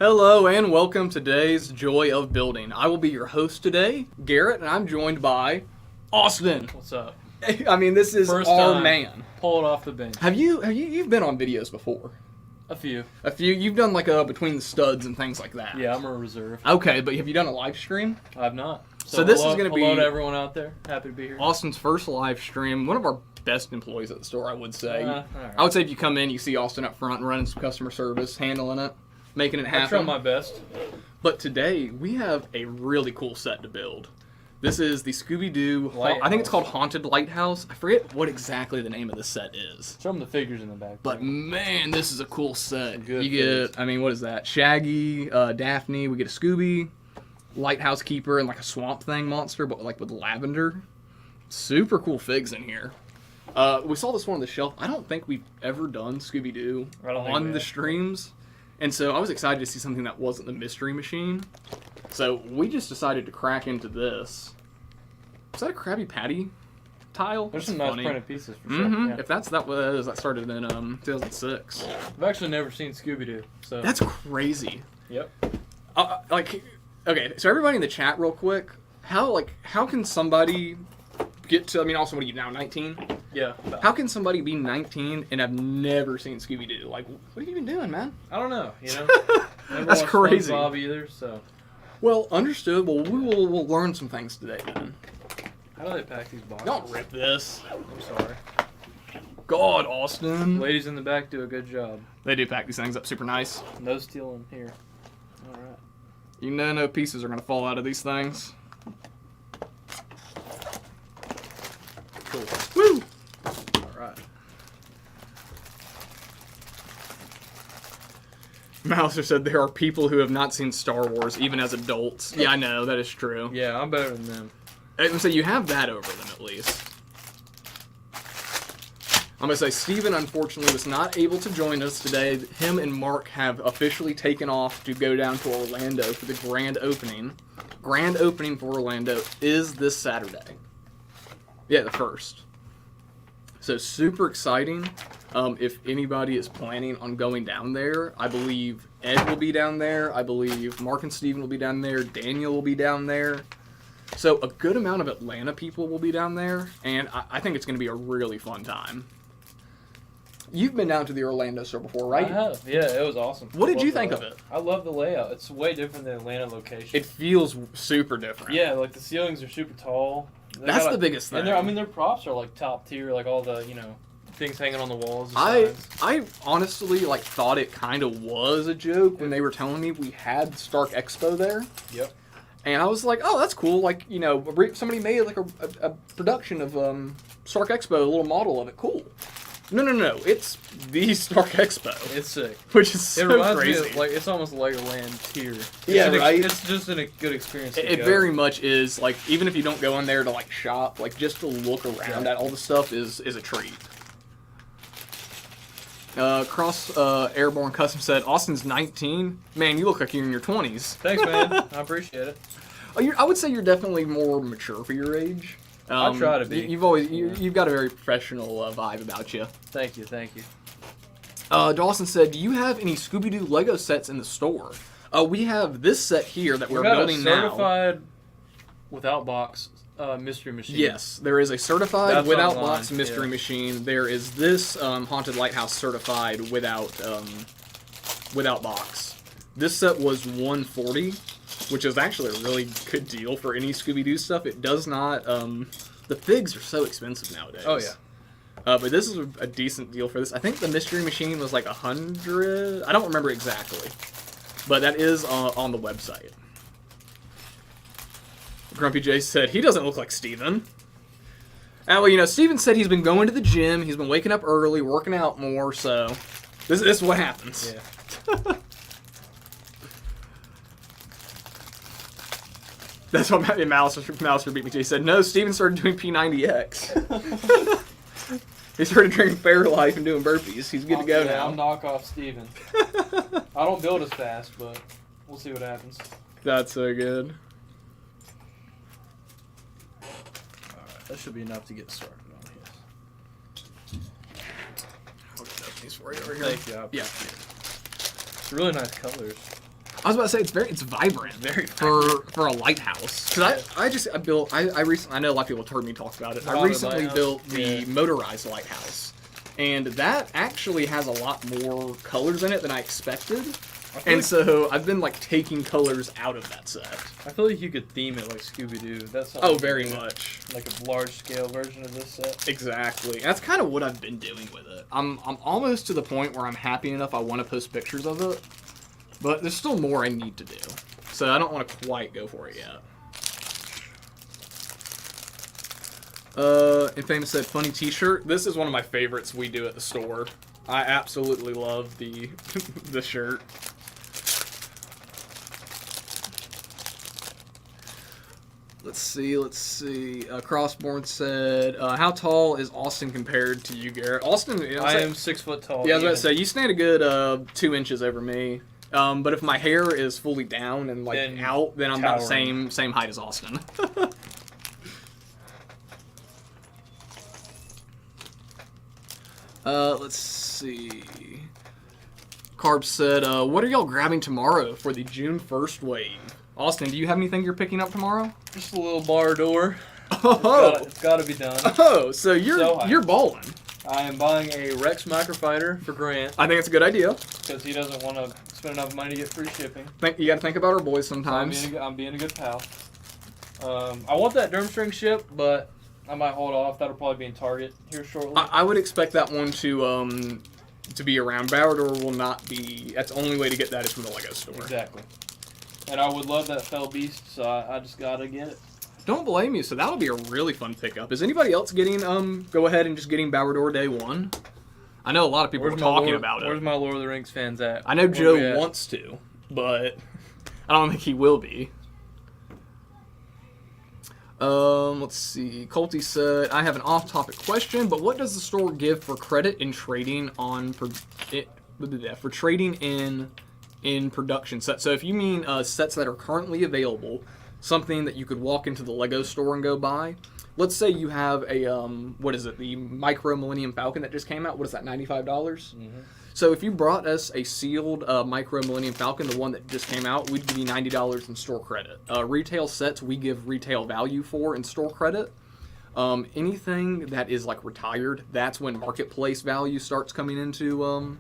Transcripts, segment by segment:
Hello and welcome to today's Joy of Building. I will be your host today, Garrett, and I'm joined by Austin. What's up? I mean, this is First our time. man. Pull it off the bench. You've been on videos before? A few. You've done like a between the studs and things like that. Yeah, I'm a reserve. Okay, but have you done a live stream? I've not. So this is going to be hello to everyone out there. Happy to be here. Austin's first live stream. One of our best employees at the store, I would say. All right. I would say if you come in, you see Austin up front running some customer service, handling it, making it happen. I try my best. But today, we have a really cool set to build. This is the Scooby-Doo, I think it's called Haunted Lighthouse. I forget what exactly the name of the set is. Show them the figures in the back. But man, this is a cool set. Good you figures. get, I mean, what is that? Shaggy, Daphne, we get a Scooby, Lighthouse Keeper, and like a Swamp Thing monster, but like with lavender. Super cool figs in here. We saw this one on the shelf. I don't think we've ever done Scooby-Doo on the streams. And so I was excited to see something that wasn't the Mystery Machine. So we just decided to crack into this. Is that a Krabby Patty tile? There's That's some funny. nice printed pieces for sure. Mm-hmm. Yeah. If that started in 2006. I've actually never seen Scooby-Doo. So That's crazy. Yep. Okay, so everybody in the chat real quick, how can somebody get to, I mean, also, what are you now, 19? Yeah. How can somebody be 19 and have never seen Scooby-Doo? Like, what have you been doing, man? I don't know. Never That's watched crazy. SpongeBob either. So Well, understood. Well, we'll learn some things today, then. how do they pack these boxes? Don't rip this. I'm sorry. God, Austin. Ladies in the back do a good job. They do pack these things up super nice. No stealing here. All right. You know no pieces are going to fall out of these things. Cool. Woo! All right. Mouser said there are people who have not seen Star Wars, even as adults. Yeah, I know, that is true. Yeah, I'm better than them. I would say you have that over them, at least. I'm going to say Steven, unfortunately, was not able to join us today. Him and Mark have officially taken off to go down to Orlando for the grand opening. Grand opening for Orlando is this Saturday. Yeah, the 1st. So super exciting. If anybody is planning on going down there, I believe Ed will be down there. I believe Mark and Steven will be down there. Daniel will be down there. So a good amount of Atlanta people will be down there, and I think it's going to be a really fun time. You've been down to the Orlando store before, right? I have. Yeah, it was awesome. What did you think of it? I love the layout. It's way different than Atlanta location. It feels super different. Yeah, like the ceilings are super tall. That's the biggest thing. And their props are like top tier, like all the, things hanging on the walls. And I honestly thought it kind of was a joke when they were telling me we had Stark Expo there. Yep. And I was like, oh, that's cool. Like, somebody made like a production of Stark Expo, a little model of it. Cool. No. It's the Stark Expo. It's sick. Which is so it reminds crazy. me of, it's almost Legoland tier. Yeah, right? It's just a good experience. It very much is. Like, even if you don't go in there to shop, just to look around at all the stuff is a treat. Cross Airborne Custom said, Austin's 19. Man, you look like you're in your 20s. Thanks, man. I appreciate it. I would say you're definitely more mature for your age. I try to be. You've got a very professional vibe about you. Thank you. Dawson said, do you have any Scooby-Doo Lego sets in the store? We have this set here that we're building now. Certified without box Mystery Machine. Yes, there is a certified without online, box Mystery Machine. There is this Haunted Lighthouse certified without box. This set was $140, which is actually a really good deal for any Scooby-Doo stuff. It does not. The figs are so expensive nowadays. Oh yeah. But this is a decent deal for this. I think the Mystery Machine was like $100. I don't remember exactly, but that is on the website. Grumpy J said he doesn't look like Steven. Well, Steven said he's been going to the gym. He's been waking up early, working out more. So this is what happens. Yeah. That's what Mouser beat me to. He said, no, Steven started doing P90X. He started drinking Fairlife and doing burpees. He's good to go now. I'm knockoff Steven. I don't build as fast, but we'll see what happens. That's so good. Alright, that should be enough to get started on this. I'll get these for you over here. Thank you. Yeah. It's really nice colors. I was about to say it's vibrant, Very for a lighthouse. Because I recently, I know a lot of people have heard me talk about it. I recently built the motorized lighthouse, and that actually has a lot more colors in it than I expected. And so I've been like taking colors out of that set. I feel like you could theme it like Scooby-Doo. That's very much like a large-scale version of this set. Exactly. That's kind of what I've been doing with it. I'm almost to the point where I'm happy enough I want to post pictures of it, but there's still more I need to do. So I don't want to quite go for it yet. Infamous said, funny t-shirt. This is one of my favorites we do at the store. I absolutely love the the shirt. Let's see. Crossborn said, how tall is Austin compared to you, Garrett? Austin, I am 6 foot tall. Yeah, I was about to say, you stand a good 2 inches over me. But if my hair is fully down and like out, then I'm about the same height as Austin. Let's see. Carb said, what are y'all grabbing tomorrow for the June 1st wave? Austin, do you have anything you're picking up tomorrow? Just a little bar door. Oh, it's gotta be done. Oh, so you're balling. I am buying a Rex microfighter for Grant. I think it's a good idea. Because he doesn't want to spend enough money to get free shipping. You got to think about our boys sometimes. I'm being a good pal. I want that Durmstring ship, but I might hold off. That'll probably be in Target here shortly. I would expect that one to be around. Barador will not be. That's the only way to get that is from the Lego store. Exactly. And I would love that Fell Beast, so I just gotta get it. Don't blame you. So that'll be a really fun pickup. Is anybody else getting go ahead and just getting Barador day one? I know a lot of people are talking about it. Where's my Lord of the Rings fans at? I know Joe wants to, but I don't think he will be. Let's see. Colty said, I have an off-topic question, but what does the store give for credit in trading for trading in production sets? So if you mean sets that are currently available, something that you could walk into the Lego store and go buy. Let's say you have a the Micro Millennium Falcon that just came out. What is that, $95? Mm-hmm. So if you brought us a sealed Micro Millennium Falcon, the one that just came out, we'd give you $90 in store credit. Retail sets we give retail value for in store credit. Anything that is like retired, that's when marketplace value starts coming into,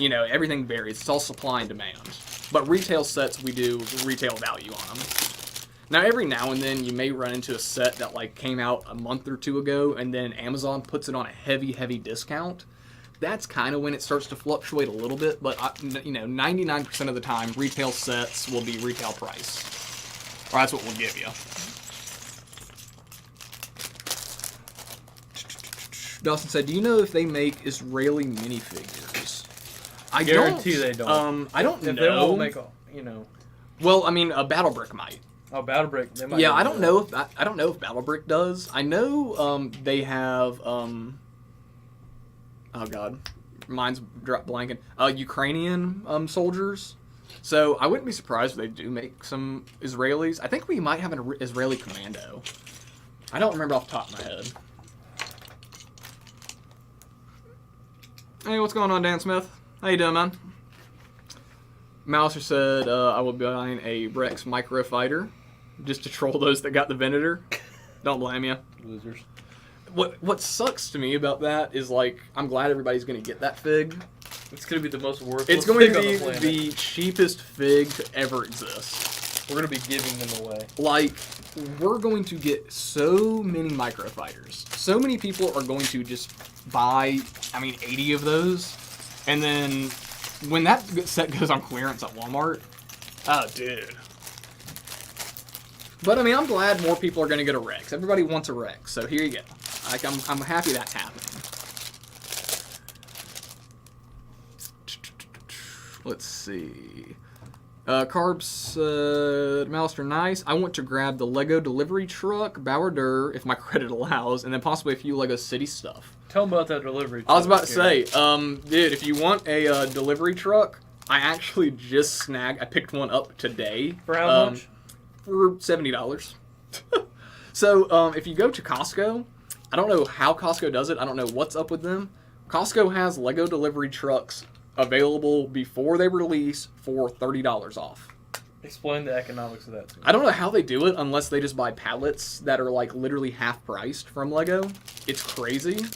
everything varies. It's all supply and demand. But retail sets, we do retail value on them. Now, every now and then, you may run into a set that like came out a month or two ago, and then Amazon puts it on a heavy, heavy discount. That's kind of when it starts to fluctuate a little bit, but 99% of the time, retail sets will be retail price, or that's what we'll give you. Dawson said, "Do you know if they make Israeli minifigures?" I guarantee they don't. I don't know. They won't make Well, I mean, a Battle Brick might. Oh, Battle Brick. They might. Yeah, I don't know if Battle Brick does. I know they have. Oh God, mine's blanking. Ukrainian soldiers. So I wouldn't be surprised if they do make some Israelis. I think we might have an Israeli commando. I don't remember off the top of my head. Hey, what's going on, Dan Smith? How you doing, man? Mouser said, I will be buying a Rex Microfighter just to troll those that got the Venator. Don't blame you. Losers. What sucks to me about that is, like, I'm glad everybody's going to get that fig. It's going to be the most worthless It's going to fig be on the planet. the cheapest fig to ever exist. We're going to be giving them away. Like, we're going to get so many microfighters. So many people are going to just buy, 80 of those. And then when that set goes on clearance at Walmart, oh, dude. But, I'm glad more people are going to get a Rex. Everybody wants a Rex, so here you go. Like, I'm happy that's happening. Let's see. Carbs said, Malister, nice. I want to grab the Lego delivery truck, Barador, if my credit allows, and then possibly a few Lego City stuff. Tell them about that delivery truck. I was about to say, dude, if you want a delivery truck, I actually just I picked one up today. For how much? For $70. So, if you go to Costco, I don't know how Costco does it. I don't know what's up with them. Costco has Lego delivery trucks available before they release for $30 off. Explain the economics of that to me. I don't know how they do it unless they just buy pallets that are like literally half priced from Lego. It's crazy.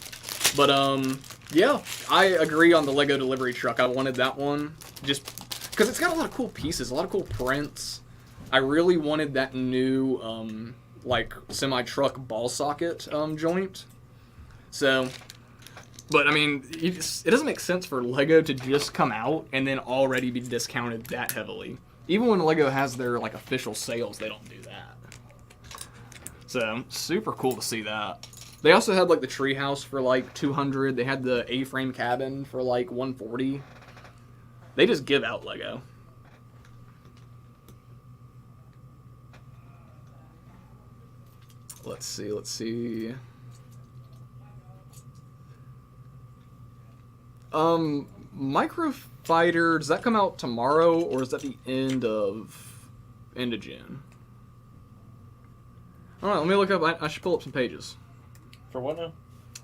But yeah, I agree on the Lego delivery truck. I wanted that one just because it's got a lot of cool pieces, a lot of cool prints. I really wanted that new like semi-truck ball socket joint. So, but I mean, it doesn't make sense for Lego to just come out and then already be discounted that heavily. Even when Lego has their like official sales, they don't do that. So, super cool to see that. They also had like the treehouse for like 200. They had the A-frame cabin for like 140. They just give out Lego. Let's see. Microfighter, does that come out tomorrow or is that the end of June? I don't know, let me look up. I should pull up some pages. For what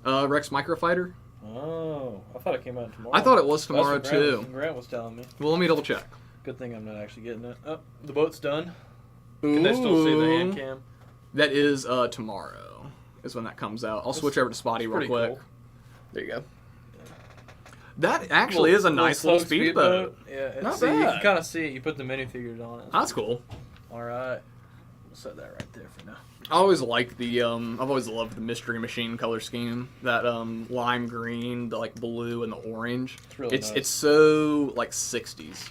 now? Rex Microfighter. Oh, I thought it came out tomorrow. I thought it was tomorrow too. Grant was telling me. Well, let me double check. Good thing I'm not actually getting it. Oh, the boat's done. Ooh. Can they still see the hand cam? That is tomorrow is when that comes out. I'll switch over to Spotty real quick. Cool. There you go. That actually is a nice little speedboat. Yeah, not bad. You can kind of see it. You put the minifigures on it. That's cool. All right. We'll set that right there for now. I always like the I've always loved the Mystery Machine color scheme. That lime green, the like blue, and the orange. It's really nice. It's so like 60s.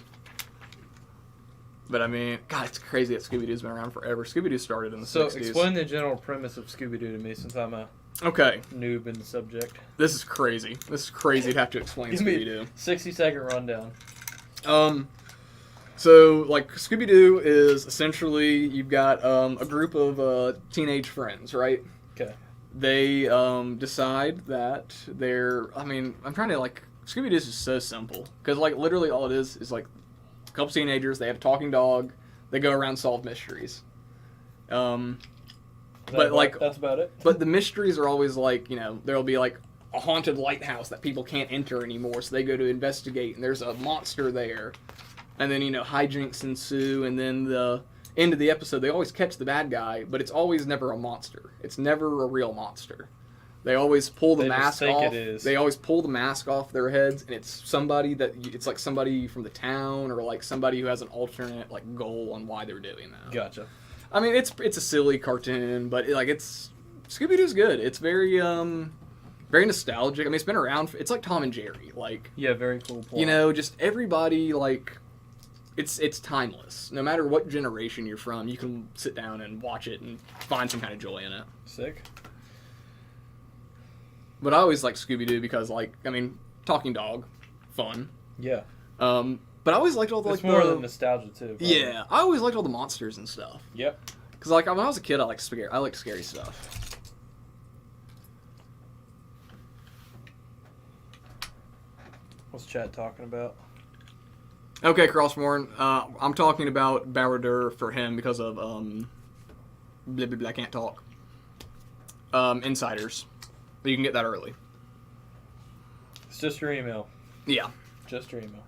But I mean, God, it's crazy that Scooby-Doo's been around forever. Scooby-Doo started in the 60s. So explain the general premise of Scooby-Doo to me, since I'm a noob in the subject. This is crazy. This is crazy to have to explain Scooby-Doo. 60-second rundown. So, like, Scooby-Doo is essentially, you've got a group of teenage friends, right? Okay. They decide that I'm trying to, like, Scooby-Doo is just so simple. Because, like, literally all it is like a couple teenagers, they have a talking dog, they go around and solve mysteries. That's about it? But the mysteries are always, like, there'll be, like, a haunted lighthouse that people can't enter anymore, so they go to investigate, and there's a monster there. And then, hijinks ensue, and then the end of the episode, they always catch the bad guy, but it's always never a monster. It's never a real monster. They always pull the mask off. They always pull the mask off their heads, and it's like somebody from the town, or like somebody who has an alternate like goal on why they're doing that. Gotcha. I mean, it's a silly cartoon, but Scooby-Doo's good. It's very very nostalgic. I mean, it's been around. It's like Tom and Jerry. Like, yeah, very cool plot. Just everybody like. It's timeless. No matter what generation you're from, you can sit down and watch it and find some kind of joy in it. Sick. But I always like Scooby-Doo because, talking dog, fun. Yeah. But I always liked all the it's more than nostalgia too. Probably. Yeah, I always liked all the monsters and stuff. Yep. Because when I was a kid, I liked scary stuff. What's chat talking about? Okay, Crossmorn. I'm talking about Baradur for him because of blah, blah, blah, I can't talk. Insiders. But you can get that early. It's just your email. Yeah. Just your email.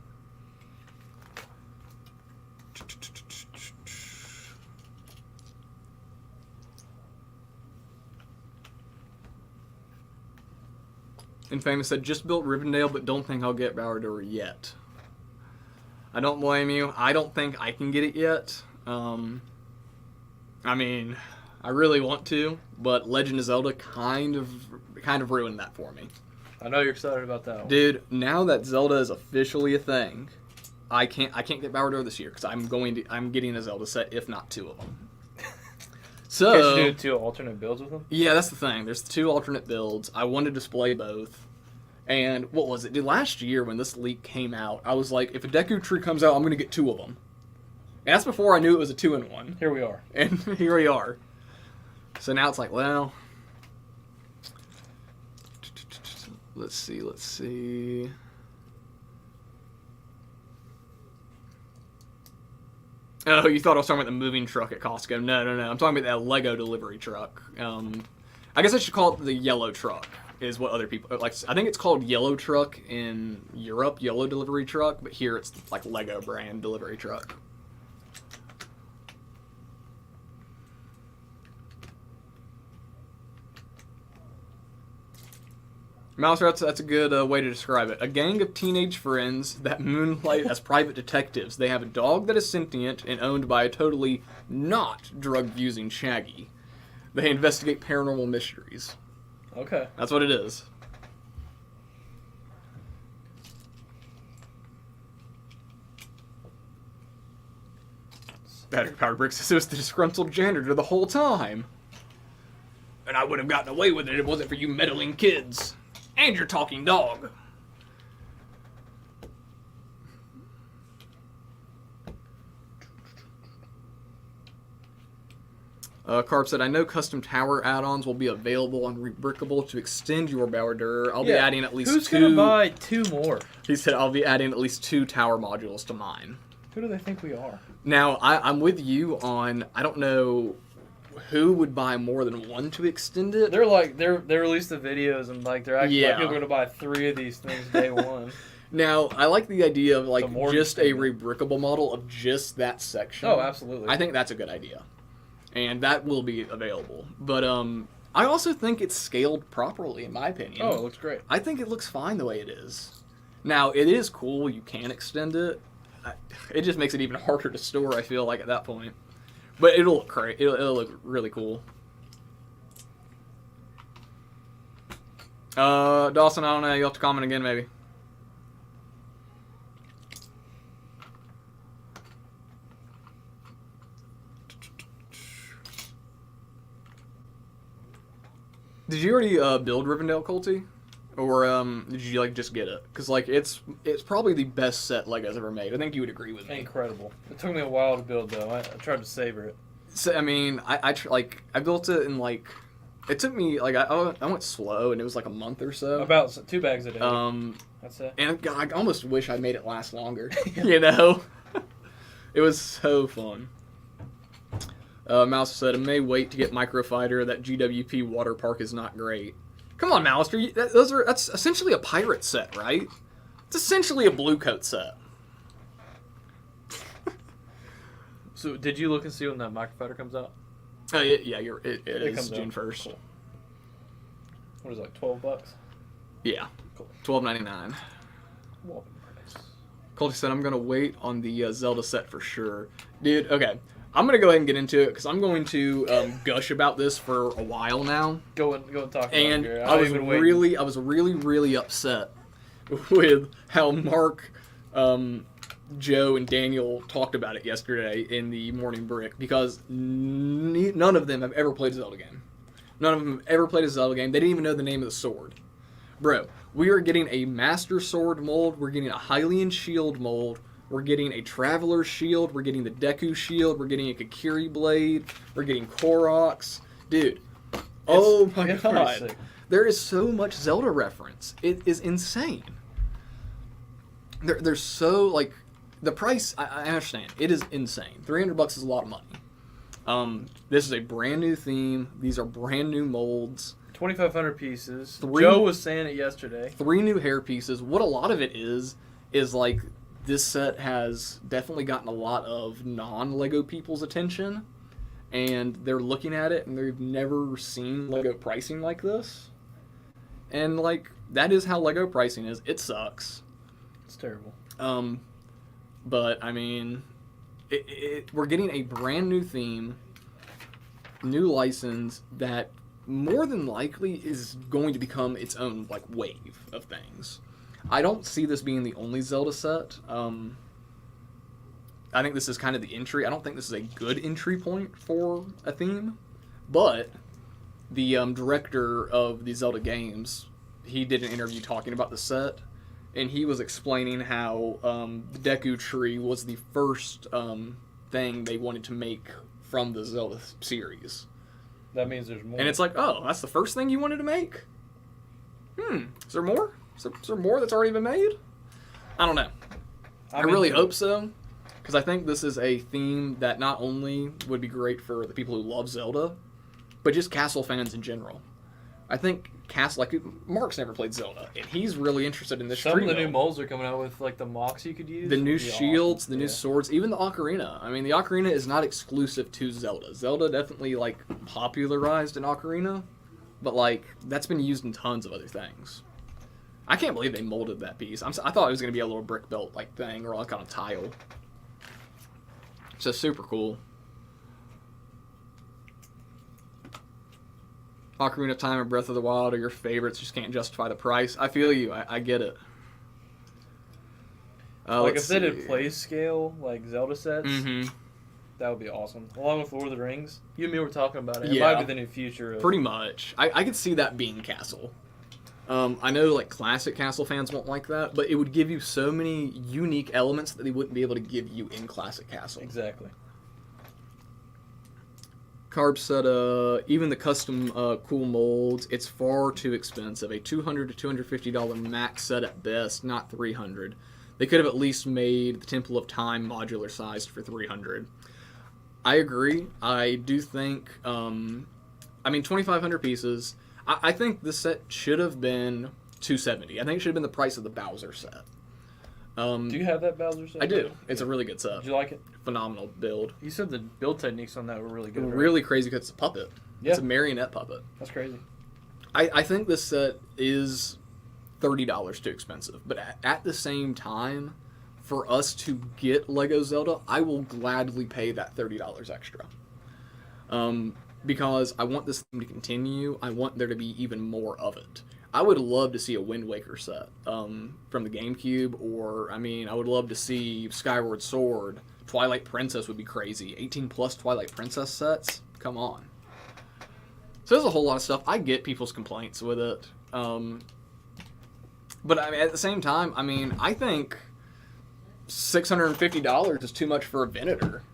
Infamous said, just built Rivendell, but don't think I'll get Baradur yet. I don't blame you. I don't think I can get it yet. I really want to, but Legend of Zelda kind of ruined that for me. I know you're excited about that one. Dude, now that Zelda is officially a thing, I can't get Baradur this year because I'm getting a Zelda set, if not two of them. So you do 2 alternate builds with them? Yeah, that's the thing. There's 2 alternate builds. I wanted to display both. And what was it? Dude, last year when this leak came out, I was like, if a Deku Tree comes out, I'm going to get 2 of them. And that's before I knew it was a 2-in-1. Here we are. And here we are. So now it's like, well, let's see. Oh, you thought I was talking about the moving truck at Costco. No. I'm talking about that Lego delivery truck. I guess I should call it the yellow truck, is what other people like. I think it's called yellow truck in Europe, yellow delivery truck, but here it's like Lego brand delivery truck. Mouser, that's a good way to describe it. A gang of teenage friends that moonlight as private detectives. They have a dog that is sentient and owned by a totally not drug-using Shaggy. They investigate paranormal mysteries. Okay. That's what it is. Battery Power Bricks says it was the disgruntled janitor the whole time. And I would have gotten away with it if it wasn't for you meddling kids. And your talking dog. Carp said, I know custom tower add-ons will be available on Rebrickable to extend your Bower. I'll be adding at least Who's two. Who's going to buy 2 more? He said, I'll be adding at least 2 tower modules to mine. Who do they think we are? Now, I'm with you on, I don't know who would buy more than 1 to extend it. They released the videos and like they're actually like, people are going to buy 3 of these things day one. Now, I like the idea of like just a extended. rebrickable model of just that section. Oh, absolutely. I think that's a good idea. And that will be available. But I also think it's scaled properly, in my opinion. Oh, it looks great. I think it looks fine the way it is. Now, it is cool. You can extend it. It just makes it even harder to store, I feel like, at that point. But it'll look great. It'll look really cool. Dawson, I don't know. You'll have to comment again, maybe. Did you already build Rivendell, Colty? Or did you like just get it? Because like it's probably the best set Lego's ever made. I think you would agree with me. Incredible. It took me a while to build though. I tried to savor it. So I mean, I built it in like, it took me like I went slow and it was like a month or so. About 2 bags a day. That's it. And I almost wish I made it last longer. You know, it was so fun. Mouse said, I may wait to get Microfighter. That GWP water park is not great. Come on, Mouser. That's essentially a pirate set, right? It's essentially a blue coat set. So, did you look and see when that microfighter comes out? Oh yeah, it is comes June out. 1st. Cool. What is it, like $12? Yeah, Cool. $12.99. Well, price. Colty said, I'm gonna wait on the Zelda set for sure, dude. Okay, I'm gonna go ahead and get into it because I'm going to gush about this for a while now. Go and talk about And it. I was really upset with how Mark, Joe, and Daniel talked about it yesterday in the Morning Brick because none of them have ever played a Zelda game. None of them have ever played a Zelda game. They didn't even know the name of the sword. Bro, we are getting a Master Sword mold. We're getting a Hylian Shield mold. We're getting a Traveler's Shield. We're getting the Deku Shield. We're getting a Kakiri Blade. We're getting Koroks. Dude. Oh my it's pretty god. sick. There is so much Zelda reference. It is insane. There's so, like, the price, I understand. It is insane. $300 is a lot of money. This is a brand new theme. These are brand new molds. 2,500 pieces. 3 Joe was saying it yesterday. 3 new hair pieces. What a lot of it is like, this set has definitely gotten a lot of non-LEGO people's attention, and they're looking at it, and they've never seen LEGO pricing like this. And, like, that is how LEGO pricing is. It sucks. It's terrible. But, I mean, we're getting a brand new theme, new license that more than likely is going to become its own, like, wave of things. I don't see this being the only Zelda set. I think this is kind of the entry. I don't think this is a good entry point for a theme. But the director of the Zelda games, he did an interview talking about the set. And he was explaining how the Deku Tree was the first thing they wanted to make from the Zelda series. That means there's more. And it's like, oh, that's the first thing you wanted to make? Is there more? Is there more that's already been made? I don't know. I really hope so, because I think this is a theme that not only would be great for the people who love Zelda, but just Castle fans in general. I think Mark's never played Zelda, and he's really interested in this. Some of the new molds are coming out with like the mocks you could use. The new shields, awesome. the new swords, even the ocarina. I mean, the ocarina is not exclusive to Zelda. Zelda definitely like popularized an ocarina, but like that's been used in tons of other things. I can't believe they molded that piece. I thought it was going to be a little brick built like thing or like on a tile. So super cool. Ocarina of Time and Breath of the Wild are your favorites. Just can't justify the price. I feel you. I get it. Like if they did play scale, like Zelda sets, Mm-hmm. that would be awesome. Along with Lord of the Rings. You and me were talking about it. It Yeah. might be the new future. Pretty much. I could see that being Castle. I know like classic Castle fans won't like that, but it would give you so many unique elements that they wouldn't be able to give you in classic Castle. Exactly. Carb said, even the custom cool molds, it's far too expensive. A $200 to $250 max set at best, not $300. They could have at least made the Temple of Time modular sized for $300. I agree. I do think, 2,500 pieces. I think this set should have been $270. I think it should have been the price of the Bowser set. Do you have that Bowser set? I do. It's a really good set. Did you like it? Phenomenal build. You said the build techniques on that were really good. Right? Really crazy because it's a puppet. Yeah. It's a marionette puppet. That's crazy. I think this set is $30 too expensive. But at the same time, for us to get Lego Zelda, I will gladly pay that $30 extra. Because I want this thing to continue. I want there to be even more of it. I would love to see a Wind Waker set from the GameCube, or, I would love to see Skyward Sword. Twilight Princess would be crazy. 18 plus Twilight Princess sets? Come on. So there's a whole lot of stuff. I get people's complaints with it. But at the same time, I think $650 is too much for a Venator.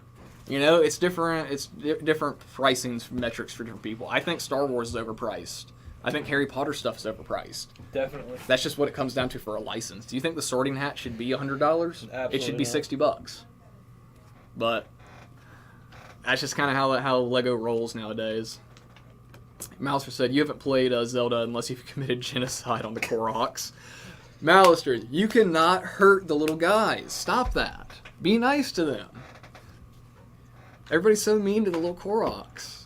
It's different. It's different pricing metrics for different people. I think Star Wars is overpriced. I think Harry Potter stuff is overpriced. Definitely. That's just what it comes down to for a license. Do you think the Sorting Hat should be $100? Absolutely It should be not. $60. But that's just kind of how Lego rolls nowadays. Mouser said, you haven't played Zelda unless you've committed genocide on the Koroks. Malister, you cannot hurt the little guys. Stop that. Be nice to them. Everybody's so mean to the little Koroks.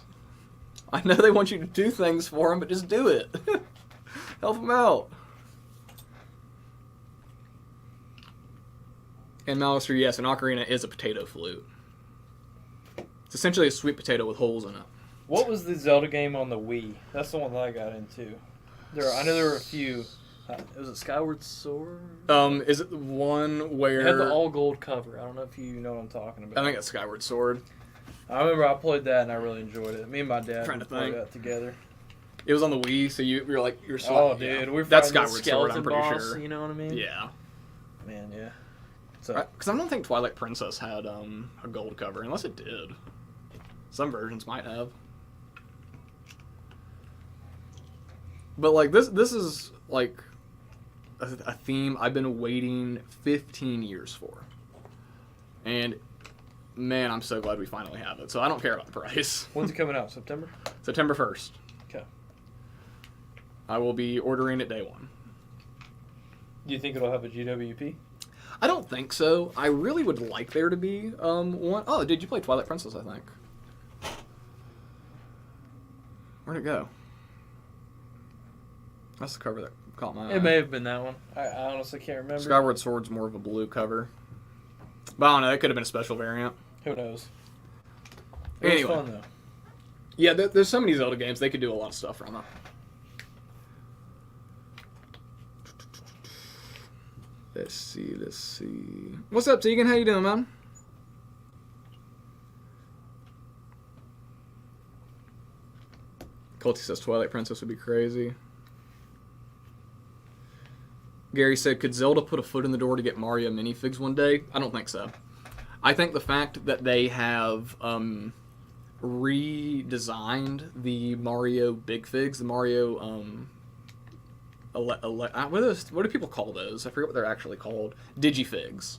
I know they want you to do things for them, but just do it. Help them out. And Malister, yes, an ocarina is a potato flute. It's essentially a sweet potato with holes in it. What was the Zelda game on the Wii? That's the one that I got into. I know there were a few. Was it Skyward Sword? Is it the one where... It had the all gold cover. I don't know if you know what I'm talking about. I think it's Skyward Sword. I remember I played that and I really enjoyed it. Me and my dad Trying to played think. that together. It was on the Wii, so you're Oh, dude, we're that's fighting Skyward the Sword. I'm skeleton pretty boss, sure. You know what I mean? Yeah, Man, yeah. So because I don't think Twilight Princess had a gold cover, unless it did. Some versions might have. But like this is like a theme I've been waiting 15 years for, and man, I'm so glad we finally have it. So I don't care about the price. when's it coming out? September? September 1st. Okay. I will be ordering it day one. Do you think it'll have a GWP? I don't think so. I really would like there to be one. Oh, did you play Twilight Princess, I think? Where'd it go? That's the cover that caught my eye. It may have been that one. I honestly can't remember. Skyward Sword's more of a blue cover. But I don't know, it could have been a special variant. Who knows? It Anyway. was fun, though. Yeah, there's so many Zelda games, they could do a lot of stuff from it. Let's see. What's up, Tegan? How you doing, man? Colty says Twilight Princess would be crazy. Gary said, could Zelda put a foot in the door to get Mario minifigs one day? I don't think so. I think the fact that they have redesigned the Mario Big Figs, the Mario... what do people call those? I forget what they're actually called. Digifigs.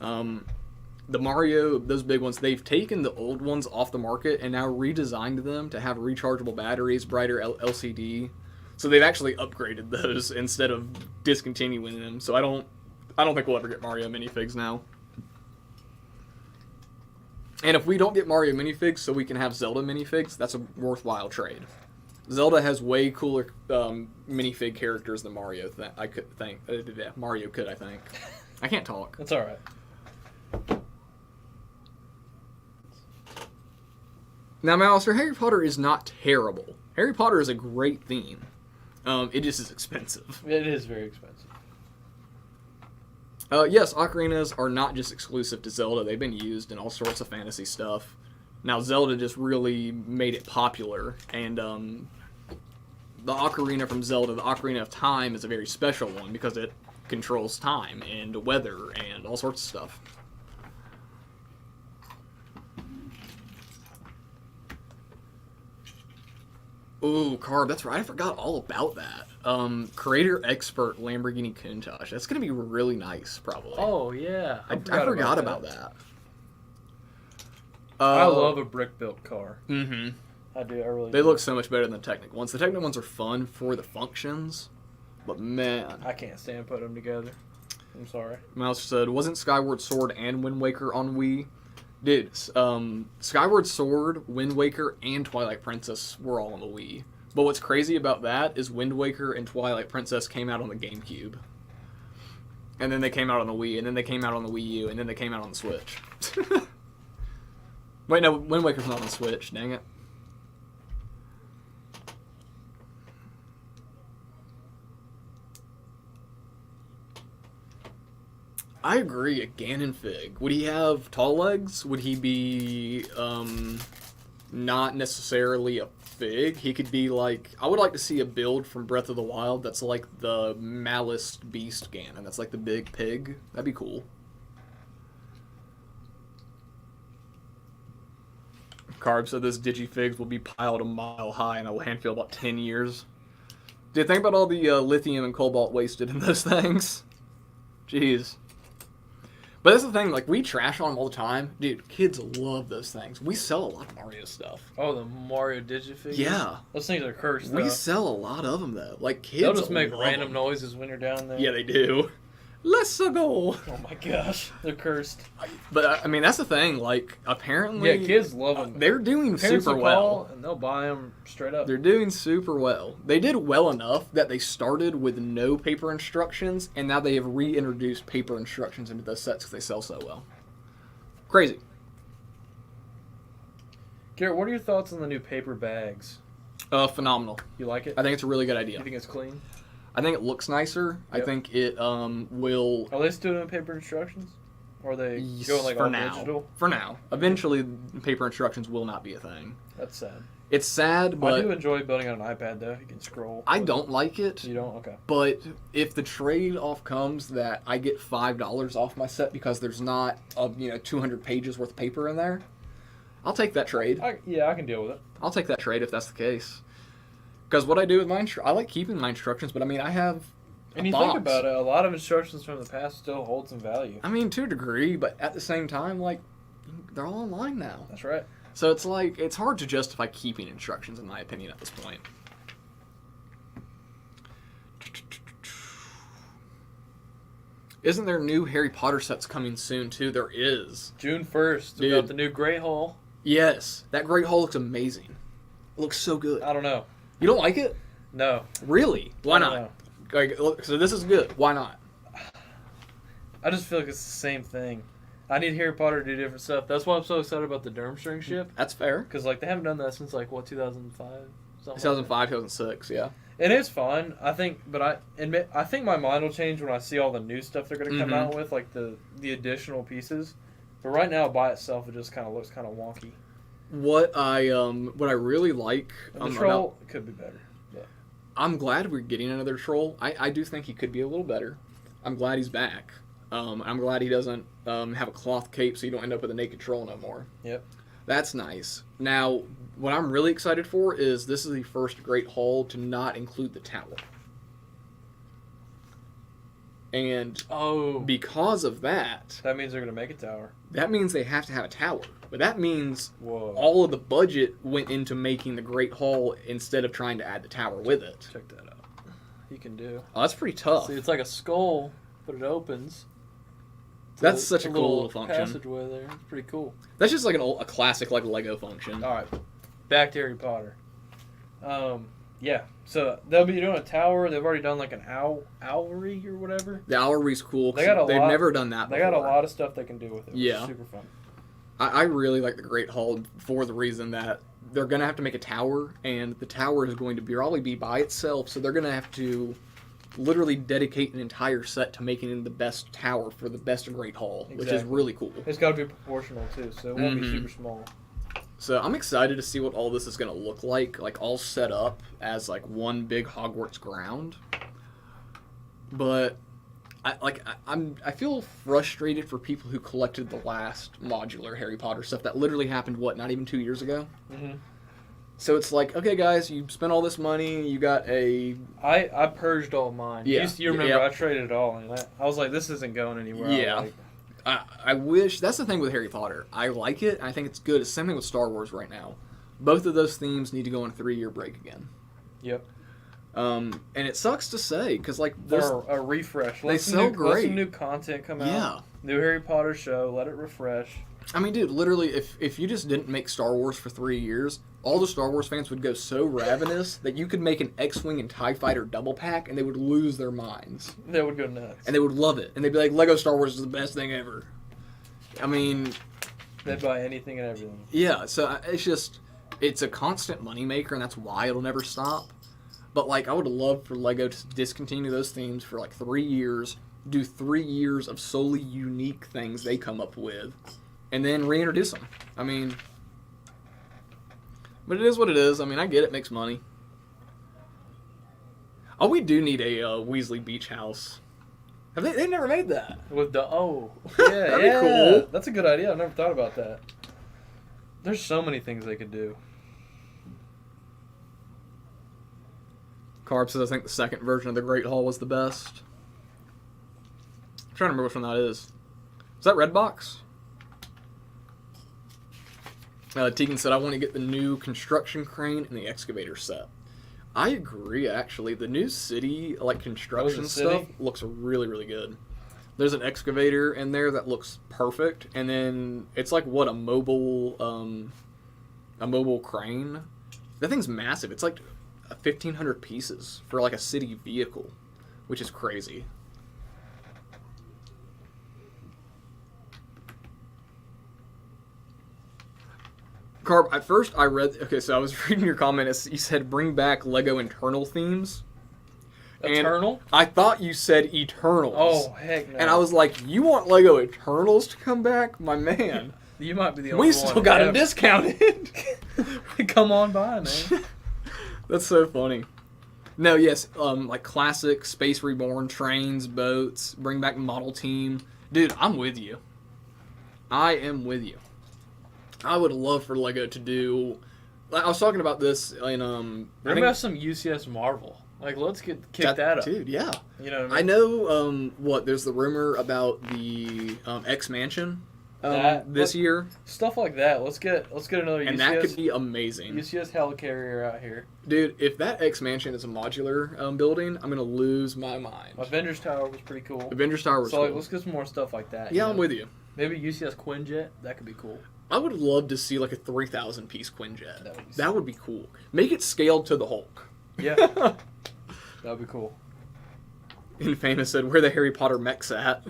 The Mario, those big ones, they've taken the old ones off the market and now redesigned them to have rechargeable batteries, brighter LCD. So they've actually upgraded those instead of discontinuing them. So I don't think we'll ever get Mario minifigs now. And if we don't get Mario minifigs so we can have Zelda minifigs, that's a worthwhile trade. Zelda has way cooler minifig characters than Mario. Mario could, I think. I can't talk. That's all right. Now, Malister, Harry Potter is not terrible. Harry Potter is a great theme. It just is expensive. It is very expensive. Yes, ocarinas are not just exclusive to Zelda. They've been used in all sorts of fantasy stuff. Now, Zelda just really made it popular, and the ocarina from Zelda, the Ocarina of Time, is a very special one because it controls time and weather and all sorts of stuff. Ooh, Carb, that's right. I forgot all about that. Creator Expert Lamborghini Countach. That's going to be really nice, probably. Oh, yeah. I forgot about that. I love a brick-built car. Mm-hmm. I do. I really do. They look so much better than the Technic ones. The Technic ones are fun for the functions, but man. I can't stand putting them together. I'm sorry. Mouse said, wasn't Skyward Sword and Wind Waker on Wii? Dude, Skyward Sword, Wind Waker, and Twilight Princess were all on the Wii. But what's crazy about that is Wind Waker and Twilight Princess came out on the GameCube. And then they came out on the Wii, and then they came out on the Wii U, and then they came out on the Switch. Wait, no, Wind Waker's not on the Switch, dang it. I agree, a Ganon Fig. Would he have tall legs? Would he be, not necessarily a fig? He could be like, I would like to see a build from Breath of the Wild that's like the Malice Beast Ganon. That's like the big pig. That'd be cool. Carb said this Digifigs will be piled a mile high in a landfill about 10 years. Dude, think about all the lithium and cobalt wasted in those things. Jeez. But that's the thing, like, we trash on them all the time. Dude, kids love those things. We sell a lot of Mario stuff. Oh, the Mario Digifigs? Yeah. Those things are cursed, We though. sell a lot of them, though. Like, kids They'll just make love random them. noises when you're down there. Yeah, they do. Let's go. Oh my gosh, they're cursed. But, I mean, that's the thing. Like, apparently... Yeah, kids love them. They're doing Parents super will well. call, and they'll buy them straight up. They're doing super well. They did well enough that they started with no paper instructions, and now they have reintroduced paper instructions into those sets because they sell so well. Crazy. Garrett, what are your thoughts on the new paper bags? Phenomenal. You like it? I think it's a really good idea. You think it's clean? I think it looks nicer. Yep. I think it will... Are they still doing paper instructions? Or are they going like for all now. digital? For now. Eventually, paper instructions will not be a thing. That's sad. It's sad, but... I do enjoy building on an iPad, though. You can scroll. I don't like it. You don't? Okay. But if the trade-off comes that I get $5 off my set because there's not 200 pages worth of paper in there, I'll take that trade. I can deal with it. I'll take that trade if that's the case. Because what I do with my I like keeping my instructions, but I mean, I have And you box. think about it, a lot of instructions from the past still hold some value. I mean, to a degree, but at the same time, like, they're all online now. That's right. So it's like, it's hard to justify keeping instructions, in my opinion, at this point. Isn't there new Harry Potter sets coming soon, too? There is. June 1st, we Dude. got the new Great Hall. Yes. That Great Hall looks amazing. It looks so good. I don't know. You don't like it? No. Really? Why I don't not? know. Like, look, so this is good. Why not? I just feel like it's the same thing. I need Harry Potter to do different stuff. That's why I'm so excited about the Durmstrang ship. That's fair. Because, like, they haven't done that since, like, what, 2005? 2005, 2006, yeah. And it's fun, I think, but I think my mind will change when I see all the new stuff they're going to come Mhm. out with, like the additional pieces. But right now, by itself, it just kind of looks kind of wonky. What I really like The troll could be better. But. I'm glad we're getting another troll. I do think he could be a little better. I'm glad he's back. I'm glad he doesn't have a cloth cape so you don't end up with a naked troll no more. Yep. That's nice. Now, what I'm really excited for is this is the first Great Hall to not include the tower. And because of that... That means they're going to make a tower. That means they have to have a tower. But that means Whoa. all of the budget went into making the Great Hall instead of trying to add the tower with it. Check that out. You can do. Oh, that's pretty tough. See, it's like a skull, but it opens. That's such a cool little function. Passageway there. It's pretty cool. That's just like a classic like Lego function. All right, back to Harry Potter. Yeah. So they'll be doing a tower. They've already done like an owlery or whatever. The owlery's cool. They've never done that before. They got a lot of stuff they can do with it. Yeah. Which is super fun. I really like the Great Hall for the reason that they're going to have to make a tower, and the tower is going to probably be by itself, so they're going to have to literally dedicate an entire set to making it the best tower for the best Great Hall, which is really cool. It's got to be proportional, too, so it won't be super small. So I'm excited to see what all this is going to look like all set up as, like, one big Hogwarts ground. But I feel frustrated for people who collected the last modular Harry Potter stuff that literally happened, not even 2 years ago? Mm-hmm. So it's like, okay, guys, you spent all this money, you got a... I purged all mine. Yeah. You remember, I traded it all in. I was like, this isn't going anywhere. Yeah. I wish... That's the thing with Harry Potter. I like it, I think it's good. It's the same thing with Star Wars right now. Both of those themes need to go on a 3-year break again. Yep. And it sucks to say, because, like... There's a refresh. They sell great. Let some new content come out. Yeah. New Harry Potter show. Let it refresh. I mean, dude, literally, if you just didn't make Star Wars for 3 years, all the Star Wars fans would go so ravenous that you could make an X-Wing and TIE Fighter double pack, and they would lose their minds. They would go nuts. And they would love it. And they'd be like, Lego Star Wars is the best thing ever. I mean... They'd buy anything and everything. Yeah, so it's a constant moneymaker, and that's why it'll never stop. But, like, I would love for Lego to discontinue those themes for, like, 3 years, do 3 years of solely unique things they come up with, and then reintroduce them. I mean, but it is what it is. I mean, I get it makes money. Oh, we do need a Weasley Beach house. They never made that. With the That'd be cool. That's a good idea. I've never thought about that. There's so many things they could do. Carb says I think the second version of the Great Hall was the best. I'm trying to remember which one that is. Is that Redbox? Tegan said, I want to get the new construction crane and the excavator set. I agree, actually. The new city, construction stuff looks really, really good. There's an excavator in there that looks perfect, and then it's a mobile crane. That thing's massive. It's 1,500 pieces for a city vehicle, which is crazy. Carb, at first I read... Okay, so I was reading your comment. You said bring back Lego internal themes. Eternal? And I thought you said Eternals. Oh, heck no. And I was like, you want Lego Eternals to come back? My man. You might be the only one. We still got them discounted. Come on by, man. That's so funny. No, yes, classic Space Reborn trains, boats, bring back Model Team. Dude, I'm with you. I am with you. I would love for Lego to do... I was talking about this in... Bring back some UCS Marvel. Let's kick that up. Dude, yeah. You know what I mean? I know, there's the rumor about the X-Mansion this year. Stuff like that. Let's get another UCS. And that could be amazing. UCS helicarrier out here. Dude, if that X-Mansion is a modular building, I'm going to lose my mind. Avengers Tower was pretty cool. Avengers Tower was cool. Let's get some more stuff like that. Yeah, I'm with you. Maybe UCS Quinjet. That could be cool. I would love to see a 3,000-piece Quinjet. That would be cool. Make it scaled to the Hulk. Yeah. That would be cool. Infamous said, where the Harry Potter mechs at?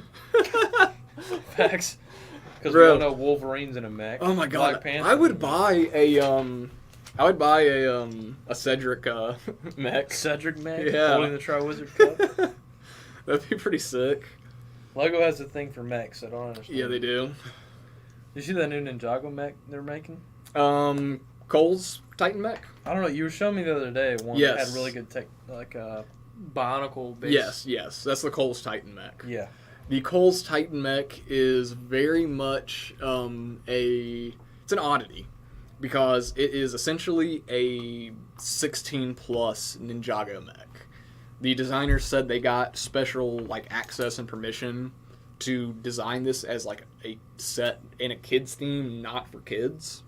Facts. Because we don't know Wolverine's in a mech. Oh my god. I would buy a Cedric mech. Cedric mech? Yeah. Holding the Triwizard Cup? That'd be pretty sick. Lego has a thing for mechs, I don't understand. Yeah, they do. You see that new Ninjago mech they're making? Cole's Titan mech? I don't know. You were showing me the other day one that had really good tech, bionicle base. Yes. That's the Cole's Titan mech. Yeah. The Cole's Titan mech is very much it's an oddity because it is essentially a 16-plus Ninjago mech. The designers said they got special access and permission to design this as a set in a kids theme, not for kids.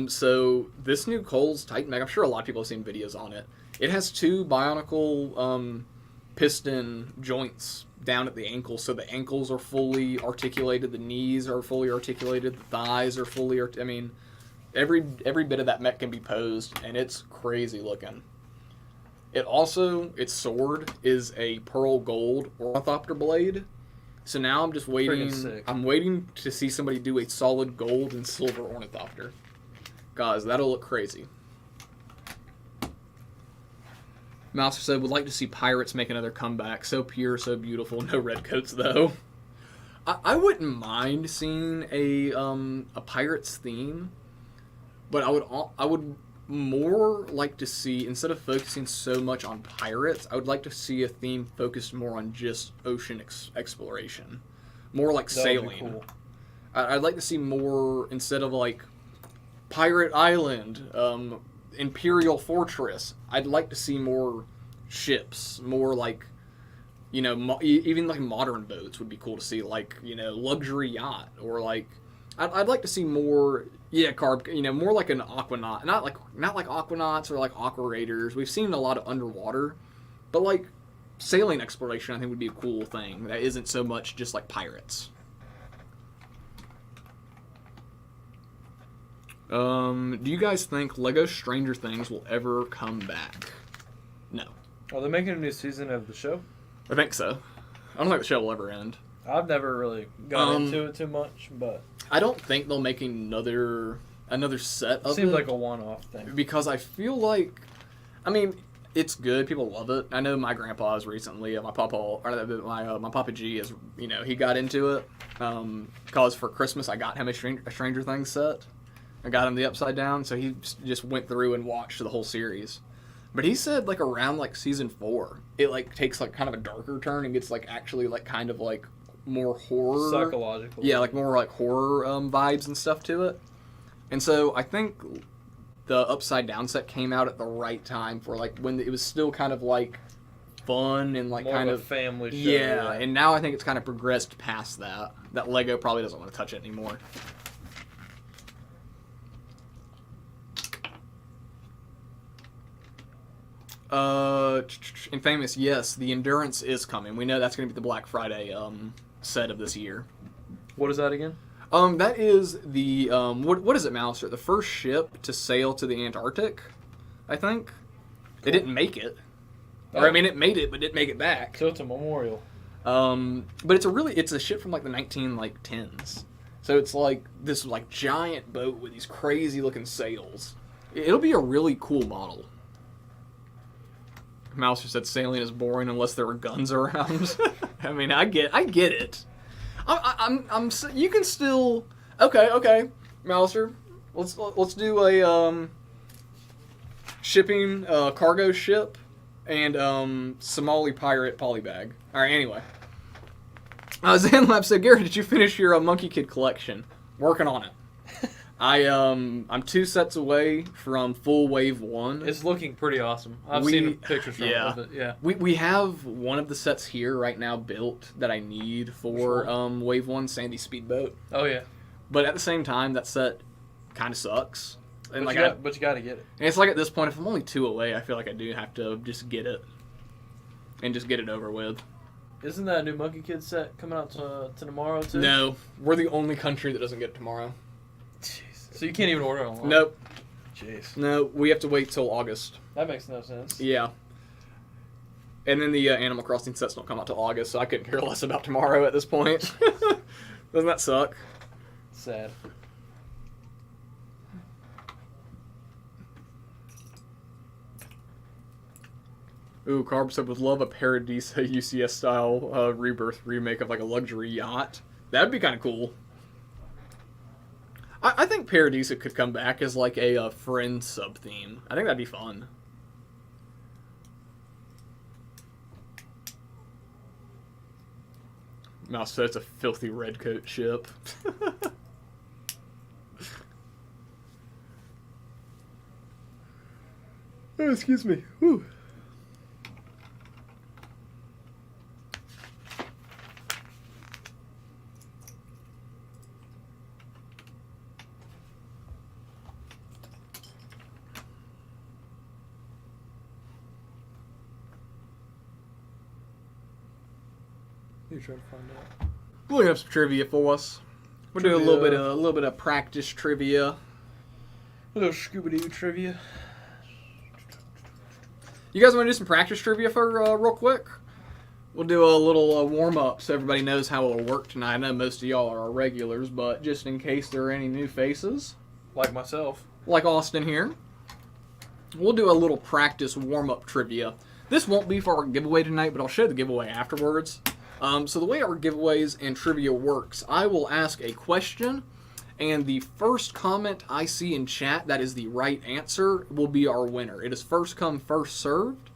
So this new Cole's Titan mech, I'm sure a lot of people have seen videos on it. It has 2 bionicle piston joints down at the ankles, so the ankles are fully articulated, the knees are fully articulated, the thighs are fully Every bit of that mech can be posed, and it's crazy looking. Its sword is a pearl gold ornithopter blade. So now I'm just waiting. I'm waiting to see somebody do a solid gold and silver ornithopter. Guys, that'll look crazy. Mouser said, would like to see pirates make another comeback. So pure, so beautiful. No redcoats, though. I wouldn't mind seeing a pirates theme, but I would more like to see, instead of focusing so much on pirates, I would like to see a theme focused more on just ocean exploration, more like sailing. Cool. I'd like to see more, instead of like pirate island, imperial fortress. I'd like to see more ships, more like, you know, even like modern boats would be cool to see, like, you know, luxury yacht, or like I'd like to see more, more like an aquanaut, not like aquanauts or like aqua raiders. We've seen a lot of underwater, but like sailing exploration I think would be a cool thing that isn't so much just like pirates. Do you guys think Lego Stranger Things will ever come back? No. Are they making a new season of the show? I think so. I don't think the show will ever end. I've never really got into it too much, but I don't think they'll make another set of it. Seems like a one-off thing. Because I feel like, I mean, it's good. People love it. I know my grandpa has recently, my Papa G is, you know, he got into it because for Christmas I got him a Stranger Things set. I got him the Upside Down, so he just went through and watched the whole series. But he said like around like season 4, it like takes like kind of a darker turn and gets like actually like kind of like more horror, psychological. Yeah, like more like horror vibes and stuff to it. And so I think the Upside Down set came out at the right time for like when it was still kind of like fun and like more kind of a family show. Yeah, and now I think it's kind of progressed past that. That Lego probably doesn't want to touch it anymore. Infamous, yes, the Endurance is coming. We know that's going to be the Black Friday set of this year. What is that again? That is the what is it, Mouser? The first ship to sail to the Antarctic, I think. Cool. It didn't make it, or I mean, it made it, but didn't make it back. So it's a memorial. But it's a ship from like the 10s. So it's like this like giant boat with these crazy looking sails. It'll be a really cool model. Mouser said sailing is boring unless there are guns around. I mean, I get it. You can still okay, Mouser. Let's do a shipping cargo ship and Somali pirate polybag. All right, anyway. Zanlab said, Garrett, did you finish your Monkey Kid collection? Working on it. I'm 2 sets away from full wave 1. It's looking pretty awesome. I've seen pictures from it. Yeah. We have one of the sets here right now built that I need for wave 1 Sandy Speedboat. Oh yeah. But at the same time, that set kind of sucks. And but you got to get it. And it's like at this point, if I'm only 2 away, I feel like I do have to just get it and just get it over with. Isn't that a new Monkey Kid set coming out to tomorrow too? No, we're the only country that doesn't get it tomorrow. Jeez. So you can't even order online? Nope. Jeez. No, we have to wait till August. That makes no sense. Yeah. And then the Animal Crossing sets don't come out till August, so I couldn't care less about tomorrow at this point. Doesn't that suck? Sad. Ooh, Carb said would love a Paradisa UCS style Rebirth remake of like a luxury yacht. That'd be kind of cool. I think Paradisa could come back as like a friend sub theme. I think that'd be fun. Mouse said it's a filthy redcoat ship. Oh, excuse me. Whew. You're trying to find out. We'll have some trivia for us. We'll do a little bit of practice trivia. A little Scooby-Doo trivia. You guys want to do some practice trivia for real quick? We'll do a little warm-up so everybody knows how it'll work tonight. I know most of y'all are our regulars, but just in case there are any new faces. Like myself. Like Austin here. We'll do a little practice warm-up trivia. This won't be for our giveaway tonight, but I'll show the giveaway afterwards. So the way our giveaways and trivia works, I will ask a question, and the first comment I see in chat that is the right answer will be our winner. It is first come, first served.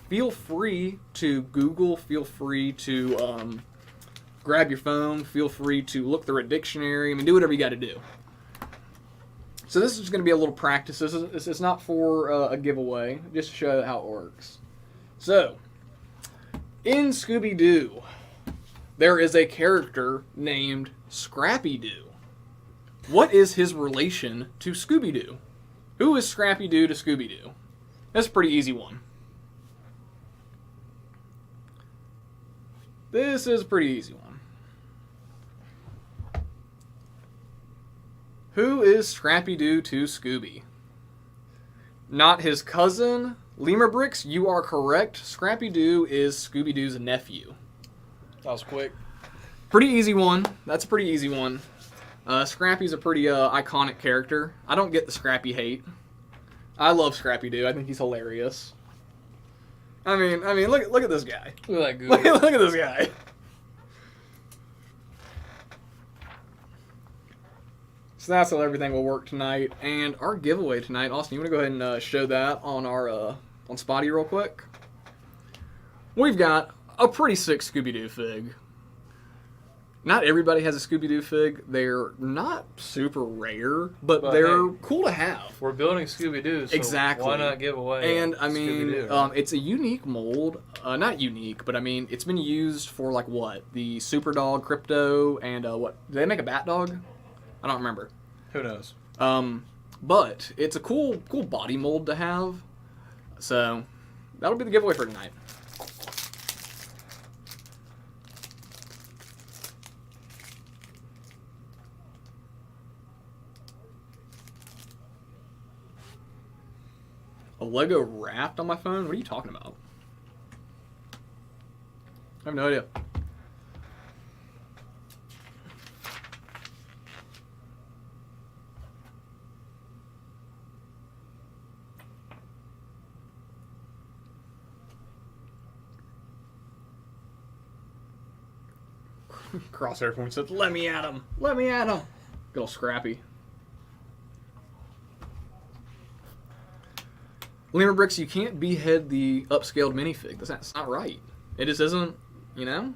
Feel free to Google, feel free to grab your phone, feel free to look through a dictionary. I mean, do whatever you got to do. So this is going to be a little practice. This is not for a giveaway, just to show how it works. So, in Scooby-Doo, there is a character named Scrappy-Doo. What is his relation to Scooby-Doo? Who is Scrappy-Doo to Scooby-Doo? That's a pretty easy one. This is a pretty easy one. Who is Scrappy-Doo to Scooby? Not his cousin. Lemur Bricks, you are correct. Scrappy-Doo is Scooby-Doo's nephew. That was quick. Pretty easy one. That's a pretty easy one. Scrappy's a pretty iconic character. I don't get the Scrappy hate. I love Scrappy-Doo. I think he's hilarious. I mean, look at this guy. Look at that goof. Look at this guy. So that's how everything will work tonight. And our giveaway tonight, Austin, you want to go ahead and show that on our on Spotty real quick? We've got a pretty sick Scooby-Doo fig. Not everybody has a Scooby-Doo fig. They're not super rare, but they're cool to have. We're building Scooby-Doo, so exactly. Why not give away And I mean, right? it's a unique mold. Not unique, but I mean, it's been used for like what? The Super Dog, Crypto, and what? Did they make a Bat Dog? I don't remember. Who knows? But it's a cool body mold to have. So that'll be the giveaway for tonight. A Lego Raft on my phone? What are you talking about? I have no idea. Crosshair point said, "Let me at him! Let me at him!" Good old Scrappy. Lemur Bricks, you can't behead the upscaled minifig. That's not right. It just isn't, you know?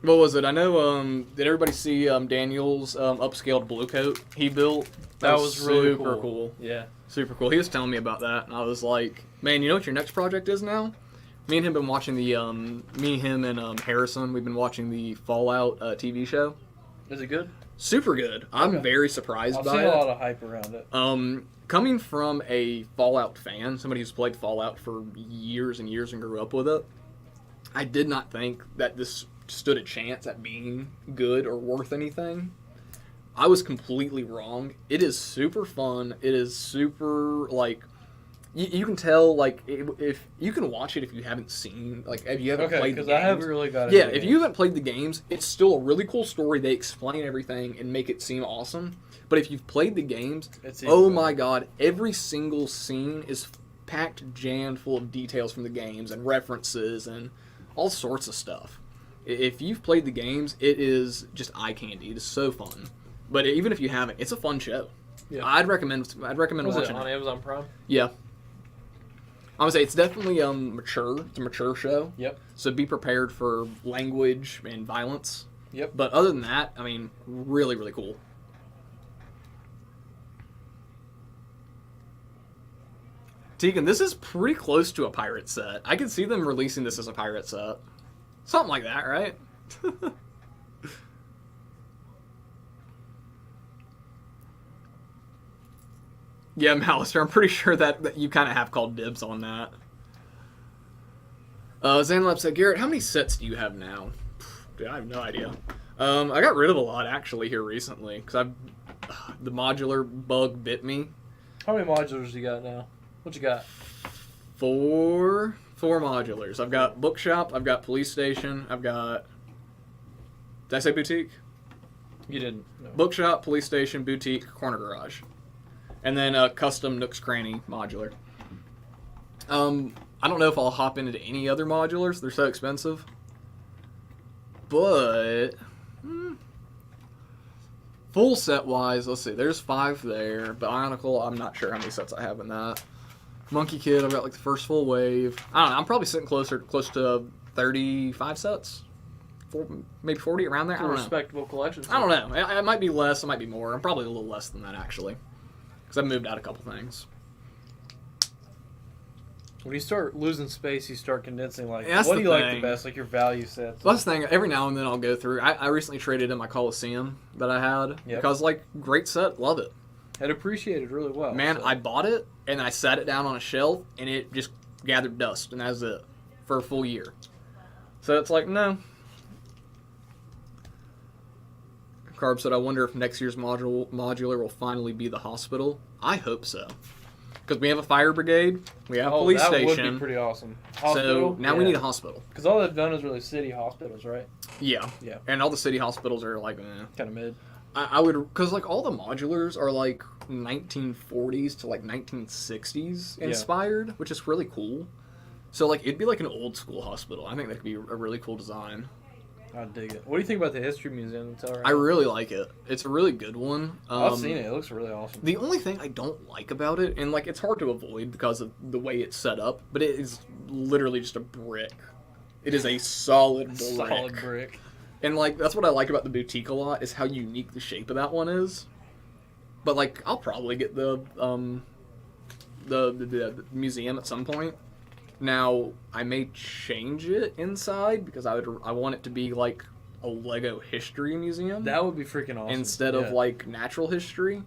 What was it? I know, did everybody see Daniel's upscaled blue coat he built? That was really super cool. Yeah. Super cool. He was telling me about that, and I was like, man, you know what your next project is now? Me and him been watching the, me, him, and Harrison, we've been watching the Fallout TV show. Is it good? Super good. I'm very surprised by it. I've seen a lot of hype around it. Coming from a Fallout fan, somebody who's played Fallout for years and years and grew up with it, I did not think that this stood a chance at being good or worth anything. I was completely wrong. It is super fun. It is super, like, you can tell, like, if you can watch it if you haven't seen, like, if you haven't played the games. because I haven't really got it. Yeah, if you haven't played the games, it's still a really cool story. They explain everything and make it seem awesome. But if you've played the games, oh my god, every single scene is packed, jammed full of details from the games and references and all sorts of stuff. If you've played the games, it is just eye candy. It is so fun. But even if you haven't, it's a fun show. Yeah. I'd recommend watching it. On Amazon Prime? Yeah. I would say it's definitely mature. It's a mature show. Yep. So be prepared for language and violence. Yep. But other than that, I mean, really, really cool. Tegan, this is pretty close to a pirate set. I could see them releasing this as a pirate set. Something like that, right? Yeah, Malister, I'm pretty sure that you kind of have called dibs on that. Zanlab said, Garrett, how many sets do you have now? Dude, I have no idea. I got rid of a lot actually here recently because the modular bug bit me. How many modulars you got now? What you got? Four modulars. I've got bookshop. I've got police station. I've got. Did I say boutique? You didn't. No. Bookshop, police station, boutique, corner garage, and then custom Nooks Cranny modular. I don't know if I'll hop into any other modulars. They're so expensive. But full set wise, let's see. There's 5 there. Bionicle, I'm not sure how many sets I have in that. Monkey Kid, I've got like the first full wave. I don't know. I'm probably sitting close to 35 sets, maybe 40 around there. I don't know. Respectable collection. I don't know. It might be less. It might be more. I'm probably a little less than that actually, because I've moved out a couple things. When you start losing space, you start condensing. Like, Yeah, what do you like thing. the best? Like your value sets. Well, that's the thing. Every now and then I'll go through. I recently traded in my Coliseum that I had because like great set, love it. It appreciated really well. Man, so. I bought it and I sat it down on a shelf and it just gathered dust and that was it for a full year. So it's like no. Carb said, I wonder if next year's modular will finally be the hospital. I hope so. Because we have a fire brigade, we have a police station. That would be pretty awesome. Hospital, so now we need a hospital. Because all they've done is really city hospitals, right? Yeah. Yeah. And all the city hospitals are like, kind of mid. I would, because like all the modulars are like 1940s to like 1960s inspired, which is really cool. So like it'd be like an old school hospital. I think that could be a really cool design. I dig it. What do you think about the History Museum that's right I really like it. It's a really good one. I've seen it. It looks really awesome. The only thing I don't like about it, and like it's hard to avoid because of the way it's set up, but it is literally just a brick. It is a solid brick. Solid brick. And like that's what I like about the boutique a lot is how unique the shape of that one is. But like I'll probably get the museum at some point. Now I may change it inside because I want it to be like a Lego history museum. That would be freaking awesome. Instead of like natural history.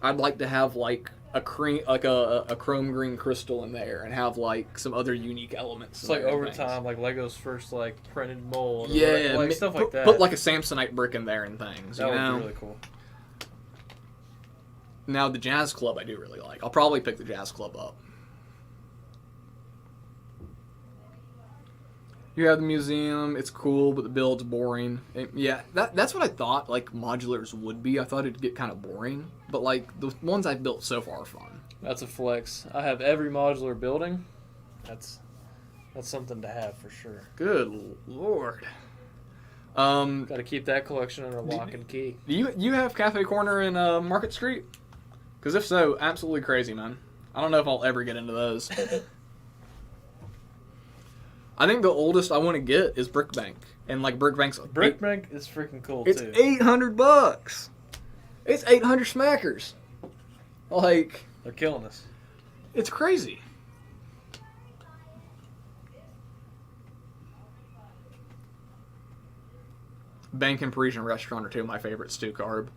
I'd like to have like a chrome green crystal in there and have like some other unique elements. It's like over time, like Lego's first like printed mold. Yeah, like stuff like that. Put like a Samsonite brick in there and things. That would be really cool. Now the Jazz Club I do really like. I'll probably pick the Jazz Club up. You have the museum, it's cool, but the build's boring. Yeah, that's what I thought like modulars would be. I thought it'd get kind of boring, but like the ones I've built so far are fun. That's a flex. I have every modular building. That's something to have for sure. Good lord. Got to keep that collection under lock and key. Do you have Cafe Corner in Market Street? Because if so, absolutely crazy, man. I don't know if I'll ever get into those. I think the oldest I want to get is Brickbank, and like Brickbank's Brickbank is freaking cool it's too. It's $800. It's 800 smackers. Like they're killing us. It's crazy. Bank and Parisian Restaurant are two of my favorites too, Carb.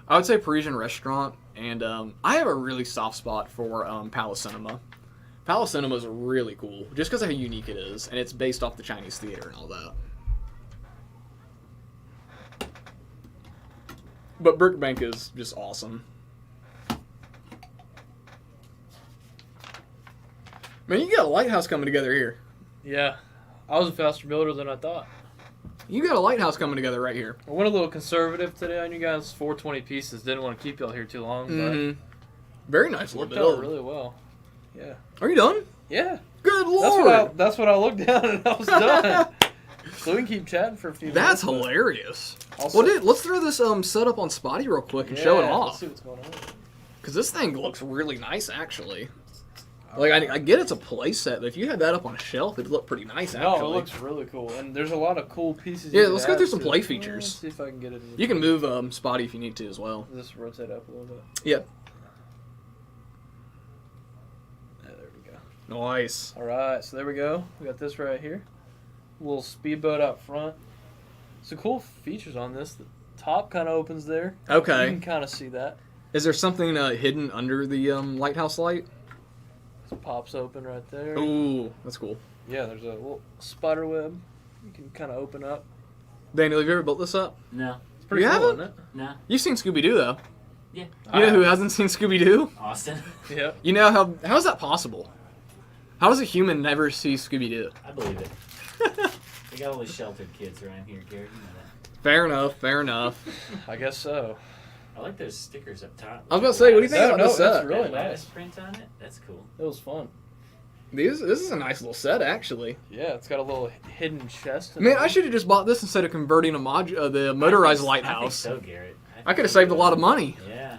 I would say Parisian Restaurant, and I have a really soft spot for Palace Cinema. Palace Cinema is really cool, just because of how unique it is, and it's based off the Chinese theater and all that. But Brickbank is just awesome. Man, you got a lighthouse coming together here. Yeah, I was a faster builder than I thought. You got a lighthouse coming together right here. I went a little conservative today on you guys. 420 pieces. Didn't want to keep y'all here too long, but very nice. Worked out really well. Yeah. Are you done? Yeah. Good lord. That's what I looked down and I was done. So we can keep chatting for a few minutes. That's hilarious. Well, dude, let's throw this setup on Spotty real quick and show it off. Let's see what's going on. Because this thing looks really nice, actually. Like, I get it's a play set, but if you had that up on a shelf, it'd look pretty nice, actually. No, it looks really cool. And there's a lot of cool pieces. Yeah, let's go through some play features. Let's see if I can get it. You can move Spotty if you need to as well. Just rotate up a little bit. Yep. Yeah, there we go. Nice. All right, so there we go. We got this right here. A little speedboat out front. Some cool features on this. The top kind of opens there. Okay. You can kind of see that. Is there something hidden under the lighthouse light? It pops open right there. Ooh, that's cool. Yeah, there's a little spider web. You can kind of open up. Daniel, have you ever built this up? No. It's pretty You cool, haven't? isn't it? No. You've seen Scooby-Doo, though. Yeah. You know who hasn't seen Scooby-Doo? Austin. Yep. You know how is that possible? How does a human never see Scooby-Doo? I believe it. We got all these sheltered kids around here, Garrett. You know that. Fair enough, fair enough. I guess so. I like those stickers up top. I was about to say, what do you think No, about this that's set? really That lattice nice. print on it? That's cool. It was fun. This is a nice little set, actually. Yeah, it's got a little hidden chest. in Man, it. I should have just bought this instead of converting the motorized I think lighthouse. so, Garrett. I could have saved a lot of money. Yeah.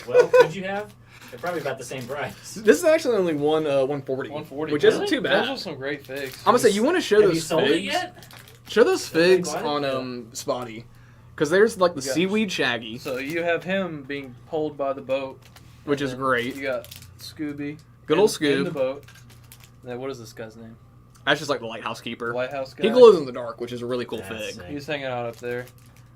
Well, what'd you have? They're probably about the same price. This is actually only 140, 140, which really? isn't too Those bad. are some great figs. I'm gonna say, you want to show Have you those sold it figs? yet? Show those figs What? on Spotty, because there's like the You got- seaweed shaggy, So you have him being pulled by the boat, which is and great. You got Scooby. Good old in the Scoob. boat. And then what is this guy's name? That's just like the lighthouse keeper. Lighthouse guy. He glows in the dark, which is a really cool That's fig. sick. He's hanging out up there.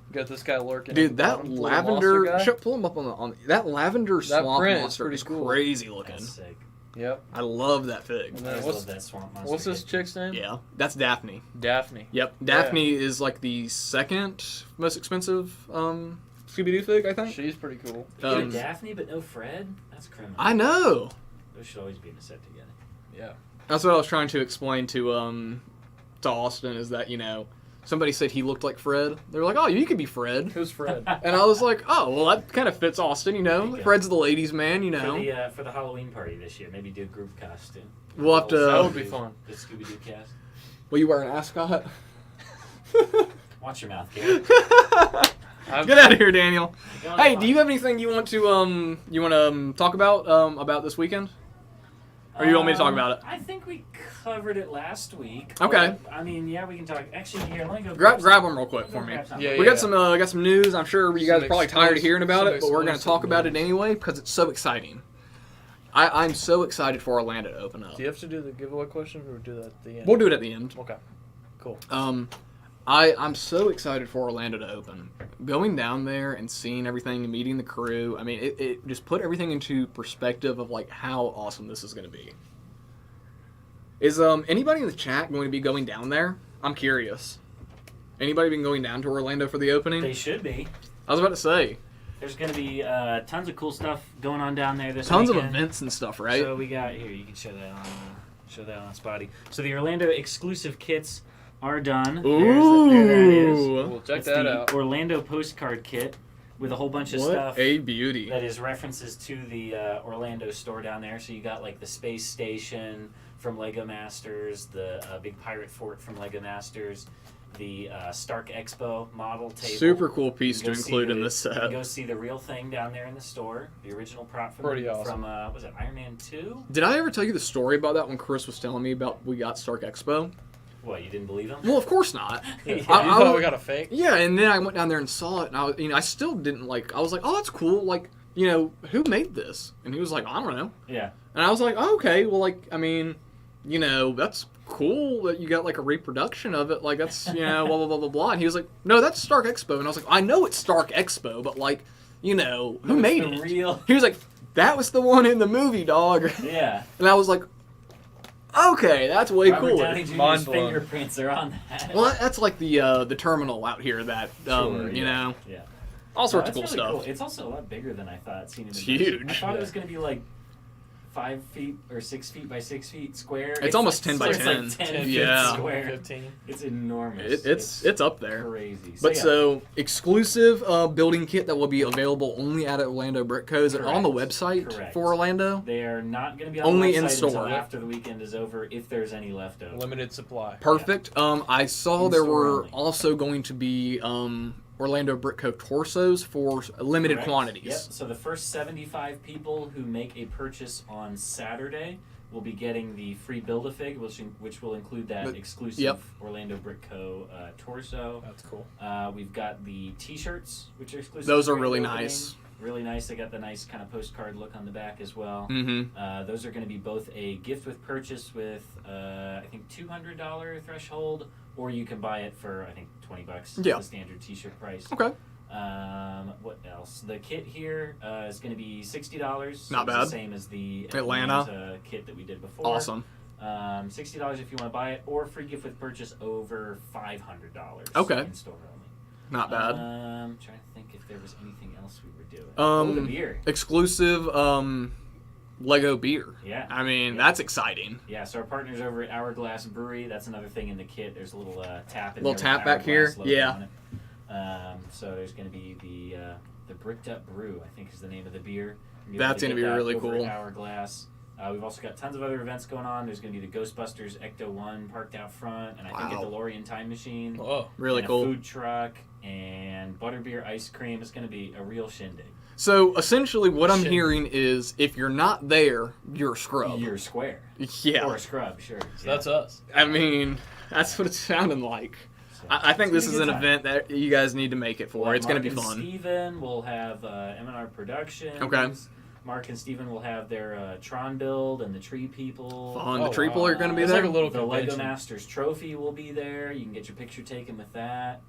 You got this guy lurking. at Dude, the that bottom, little lavender. monster guy. Pull him up on that lavender That swamp print is monster pretty is cool. crazy looking. That's sick. Yep. I love that fig. And I then always what's love that swamp monster. what's this kid. chick's name? Yeah, that's Daphne. Daphne. Yep, Daphne is like the second most expensive Scooby-Doo fig, I think. She's pretty cool. You get Um, a Daphne but no Fred? That's criminal. I know. Those should always be in a set together. Yeah. That's what I was trying to explain to Austin, is that, somebody said he looked like Fred. They were like, oh, you could be Fred. Who's Fred? And I was like, oh, well, that kind of fits Austin, There you go. Fred's the ladies' man, For the Halloween party this year, maybe do a group costume. We'll have to- That would be fun. The Scooby-Doo cast. Will you wear an ascot? Watch your mouth, Garrett. Get out of here, Daniel. Go on, Hey, go do on. you have anything you want to talk about this weekend? Or you want me to talk about it? I think we covered it last week. Okay. But, I mean, yeah, we can talk. Actually, here, let me go. Grab them real quick for me. Yeah, We got some news. I'm sure you guys Some are probably tired of hearing about some it, but we're going to exclusive talk about it news. anyway because it's so exciting. I'm so excited for Orlando to open up. Do you have to do the giveaway question or do that at the end? We'll do it at the end. Okay. Cool. I'm so excited for Orlando to open. Going down there and seeing everything and meeting the crew, I mean, it just put everything into perspective of like how awesome this is going to be. Is anybody in the chat going to be going down there? I'm curious. Anybody been going down to Orlando for the opening? They should be. I was about to say. There's going to be tons of cool stuff going on down there this Tons of weekend. events and stuff, right? So we got here. You can show that on Spotty. So the Orlando exclusive kits are done. Ooh. There that is. We'll check It's that the out. Orlando postcard kit with a whole bunch of What stuff a beauty. that is references to the Orlando store down there. So you got like the space station from Lego Masters, the big pirate fort from Lego Masters, the Stark Expo model table. Super cool piece You to can go see include in the- this You can set. go see the real thing down there in the store, the original prop from Pretty awesome. from was it Iron Man 2? Did I ever tell you the story about that when Chris was telling me about we got Stark Expo? What, you didn't believe him? Well, of course not. Yeah. You I- thought we got a fake? Yeah, and then I went down there and saw it, and I still didn't like. I was like, oh, that's cool. Like, who made this? And he was like, I don't know. Yeah. And I was like, oh, okay. Well, like, I mean, that's cool that you got like a reproduction of it. Like, that's blah blah blah blah blah. And he was like, no, that's Stark Expo. And I was like, I know it's Stark Expo, but like, who made the it? real. He was like, that was the one in the movie, dog. Yeah. And I was like, okay, that's way Robert cooler. Downey Jr.'s Mind blown. fingerprints are on that. Well, that's like the terminal out here that Sure, you know, Yeah. all sorts No, of cool that's stuff. really Cool. It's also a lot bigger than I thought. Seen in It's the person. huge. I thought it Yeah. was going to be like 5 feet or 6 feet by 6 feet square. It's almost like, 10 by it's 10. Like 10 feet Yeah. square. 15. It's enormous. It's up there. Crazy. But yeah. so exclusive building kit that will be available only at Orlando Brick Co. Is it on the Correct. website Correct. for Orlando? They are not going to be on Only the in website store. until after the weekend is over, if there's any left over. Limited supply. Perfect. I saw In there store were only. also going to be Orlando Brick Co. torsos for limited Correct. quantities. Yep. So the first 75 people who make a purchase on Saturday will be getting the free Build-A-Fig, which will include that exclusive Yep. Orlando Brick Co. Torso. That's cool. We've got the T-shirts, which are exclusive. Those to are Grand really Opening. nice. Really nice. They got the nice kind of postcard look on the back as well. Mm-hmm. Those are going to be both a gift with purchase with I think $200 threshold, or you can buy it for I think $20. Yeah. The standard T-shirt price. Okay. What else? The kit here is going to be $60. Not It's bad. the same as the Atlanta. kit that we did before. Awesome. $60 if you want to buy it, or free gift with purchase over $500. Okay. In store only. Not bad. Trying to think if there was anything else we were doing. The beer. Exclusive Lego beer. Yeah. I mean, that's exciting. Yeah, so our partners over at Hourglass Brewery, that's another thing in the kit. There's a little tap in Little there. tap back here. Logo Yeah. on it. So there's going to be the Bricked Up Brew, I think is the name of the beer. That's going to be really over cool. At Hourglass. We've also got tons of other events going on. There's going to be the Ghostbusters Ecto 1 parked out front, and I think a DeLorean time machine. Whoa. Really and cool. A food truck and butterbeer ice cream. It's going to be a real shindig. So essentially, what I'm hearing is, if you're not there, you're a scrub. You're a square. Yeah. Or a scrub, sure. So that's us. I mean, that's what it's sounding like. So I think this it's is gonna an be a good event that you guys need to make it for. We'll It's going to be Mark fun. and Steven will have M&R Productions. Okay. Mark and Steven will have their Tron build and the Tree People. Fun. Oh, The Tree People wow. are going to be It's there. like a little The Lego convention. Masters trophy will be there. You can get your picture taken with that.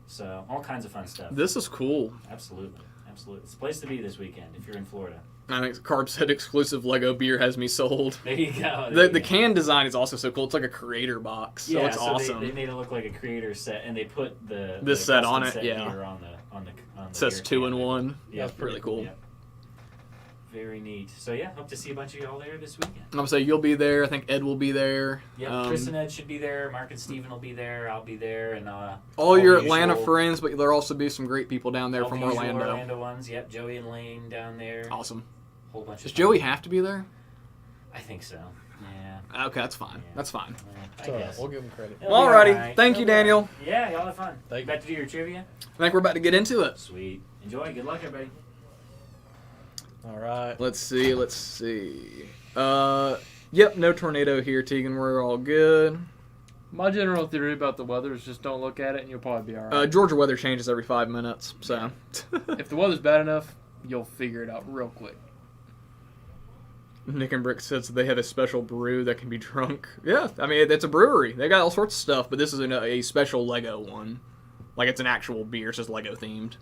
So all kinds of fun stuff. This is cool. Absolutely. It's a place to be this weekend if you're in Florida. I think Carb said exclusive Lego beer has me sold. There you go. The can design is also so cool. It's like a creator box. So it's awesome. They made it look like a creator set, and they put the set custom on it, set yeah. beer on the It says beer 2 can. in 1. Yeah, That's really cool. Yeah. Very neat. So yeah, hope to see a bunch of y'all there this weekend. I'm going to say you'll be there. I think Ed will be there. Yeah, Chris and Ed should be there. Mark and Steven will be there. I'll be there, and all your the Atlanta usual- friends, but there'll also be some great people down there all from the usual Orlando. Orlando ones. Yep, Joey and Lane down there. Awesome. Whole bunch. Does of Joey fun. have to be there? I think so. Yeah. Okay, that's fine. Yeah. That's fine. I It's all right. guess. We'll give him credit. It'll be Alrighty. alright. Thank you, It'll be Daniel. alright. Yeah, y'all have fun. Thank About to do your trivia? I think we're about to get into it. Sweet. Enjoy. Good luck, everybody. All right. Let's see. Yep, no tornado here, Tegan. We're all good. My general theory about the weather is just don't look at it and you'll probably be all right. Georgia weather changes every 5 minutes, so. If the weather's bad enough, you'll figure it out real quick. Nick and Brick says they have a special brew that can be drunk. Yeah, I mean, it's a brewery. They got all sorts of stuff, but this is a special Lego one. Like, it's an actual beer. It's just Lego themed.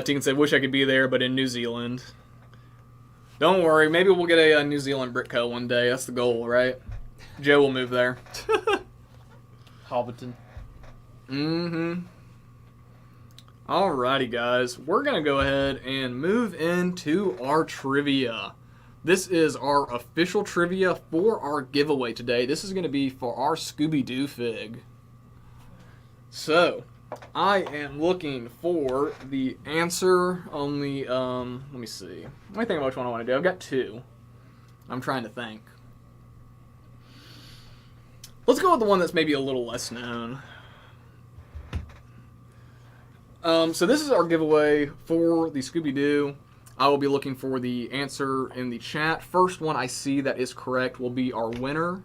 Tegan said, wish I could be there, but in New Zealand. Don't worry, maybe we'll get a New Zealand Brick Co. one day. That's the goal, right? Joe will move there. Hobbiton. Mm-hmm. Alrighty, guys. We're going to go ahead and move into our trivia. This is our official trivia for our giveaway today. This is going to be for our Scooby-Doo fig. So, I am looking for the answer on the, let me see. Let me think about which one I want to do. I've got two. I'm trying to think. Let's go with the one that's maybe a little less known. So this is our giveaway for the Scooby-Doo. I will be looking for the answer in the chat. First one I see that is correct will be our winner.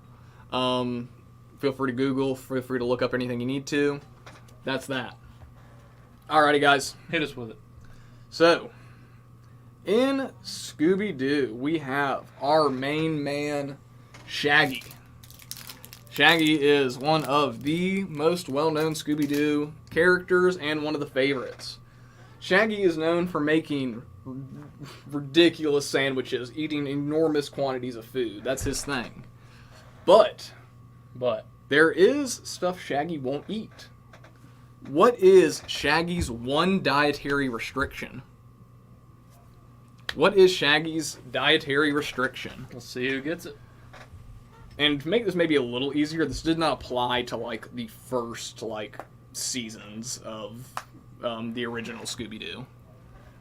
Feel free to Google. Feel free to look up anything you need to. That's that. Alrighty, guys. Hit us with it. So, in Scooby-Doo, we have our main man, Shaggy. Shaggy is one of the most well-known Scooby-Doo characters and one of the favorites. Shaggy is known for making ridiculous sandwiches, eating enormous quantities of food. That's his thing. But there is stuff Shaggy won't eat. What is Shaggy's one dietary restriction? What is Shaggy's dietary restriction? Let's see who gets it. And to make this maybe a little easier, this did not apply to like the first seasons of the original Scooby-Doo.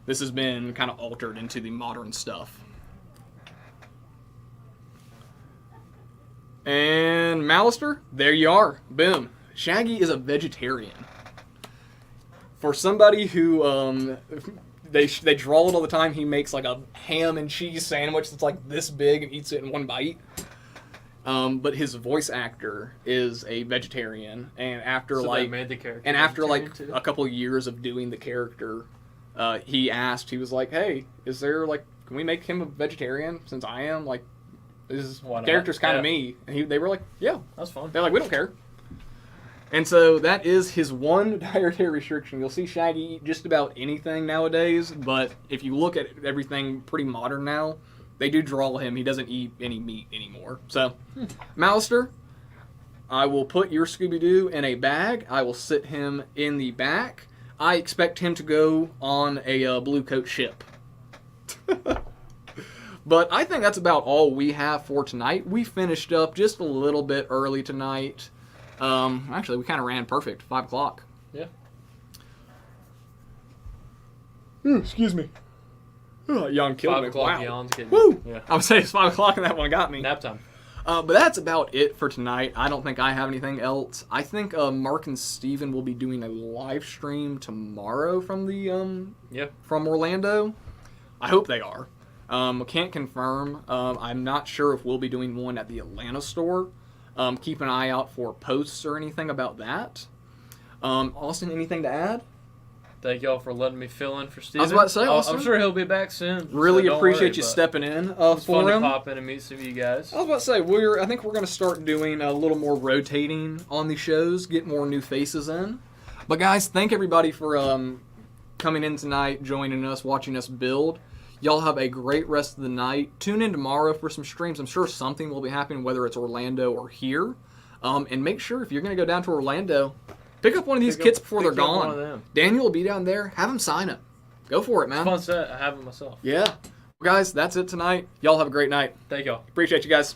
This has been kind of altered into the modern stuff. And Malister, there you are. Boom. Shaggy is a vegetarian. For somebody who they draw it all the time, he makes like a ham and cheese sandwich that's like this big and eats it in one bite. But his voice actor is a vegetarian, and after They made the character like too? a couple years of doing the character, he was like, "Hey, is there can we make him a vegetarian since I am this Why not? character's kind of Yeah. me?" And they were like, "Yeah." That's fun. They're like, "We don't care." And so that is his one dietary restriction. You'll see Shaggy eat just about anything nowadays, but if you look at everything pretty modern now, they do draw him. He doesn't eat any meat anymore. So, Mouster, I will put your Scooby-Doo in a bag. I will sit him in the back. I expect him to go on a blue coat ship. But I think that's about all we have for tonight. We finished up just a little bit early tonight. Actually, we kind of ran perfect. 5 o'clock. Yeah. Excuse me. Yawn killed 5 me. o'clock Wow. yawns getting Woo! Yeah. I would say it's 5 o'clock and that one got me. Nap time. But that's about it for tonight. I don't think I have anything else. I think Mark and Steven will be doing a live stream tomorrow from the from Orlando. I hope they are. Can't confirm. I'm not sure if we'll be doing one at the Atlanta store. Keep an eye out for posts or anything about that. Austin, anything to add? Thank y'all for letting me fill in for Steven. I was about to say, Austin. I'm sure he'll be back soon. Really so appreciate worry, you but stepping in it's for fun him. to pop in and meet some of you guys. I was about to say, I think we're going to start doing a little more rotating on the shows, get more new faces in. But guys, thank everybody for coming in tonight, joining us, watching us build. Y'all have a great rest of the night. Tune in tomorrow for some streams. I'm sure something will be happening, whether it's Orlando or here. And make sure, if you're going to go down to Orlando, pick up one of these kits before they're One of gone. them. Daniel will be down there. Have him sign it. Go for it, man. Fun set. I have it myself. Yeah. Well, guys, that's it tonight. Y'all have a great night. Thank y'all. Appreciate you guys.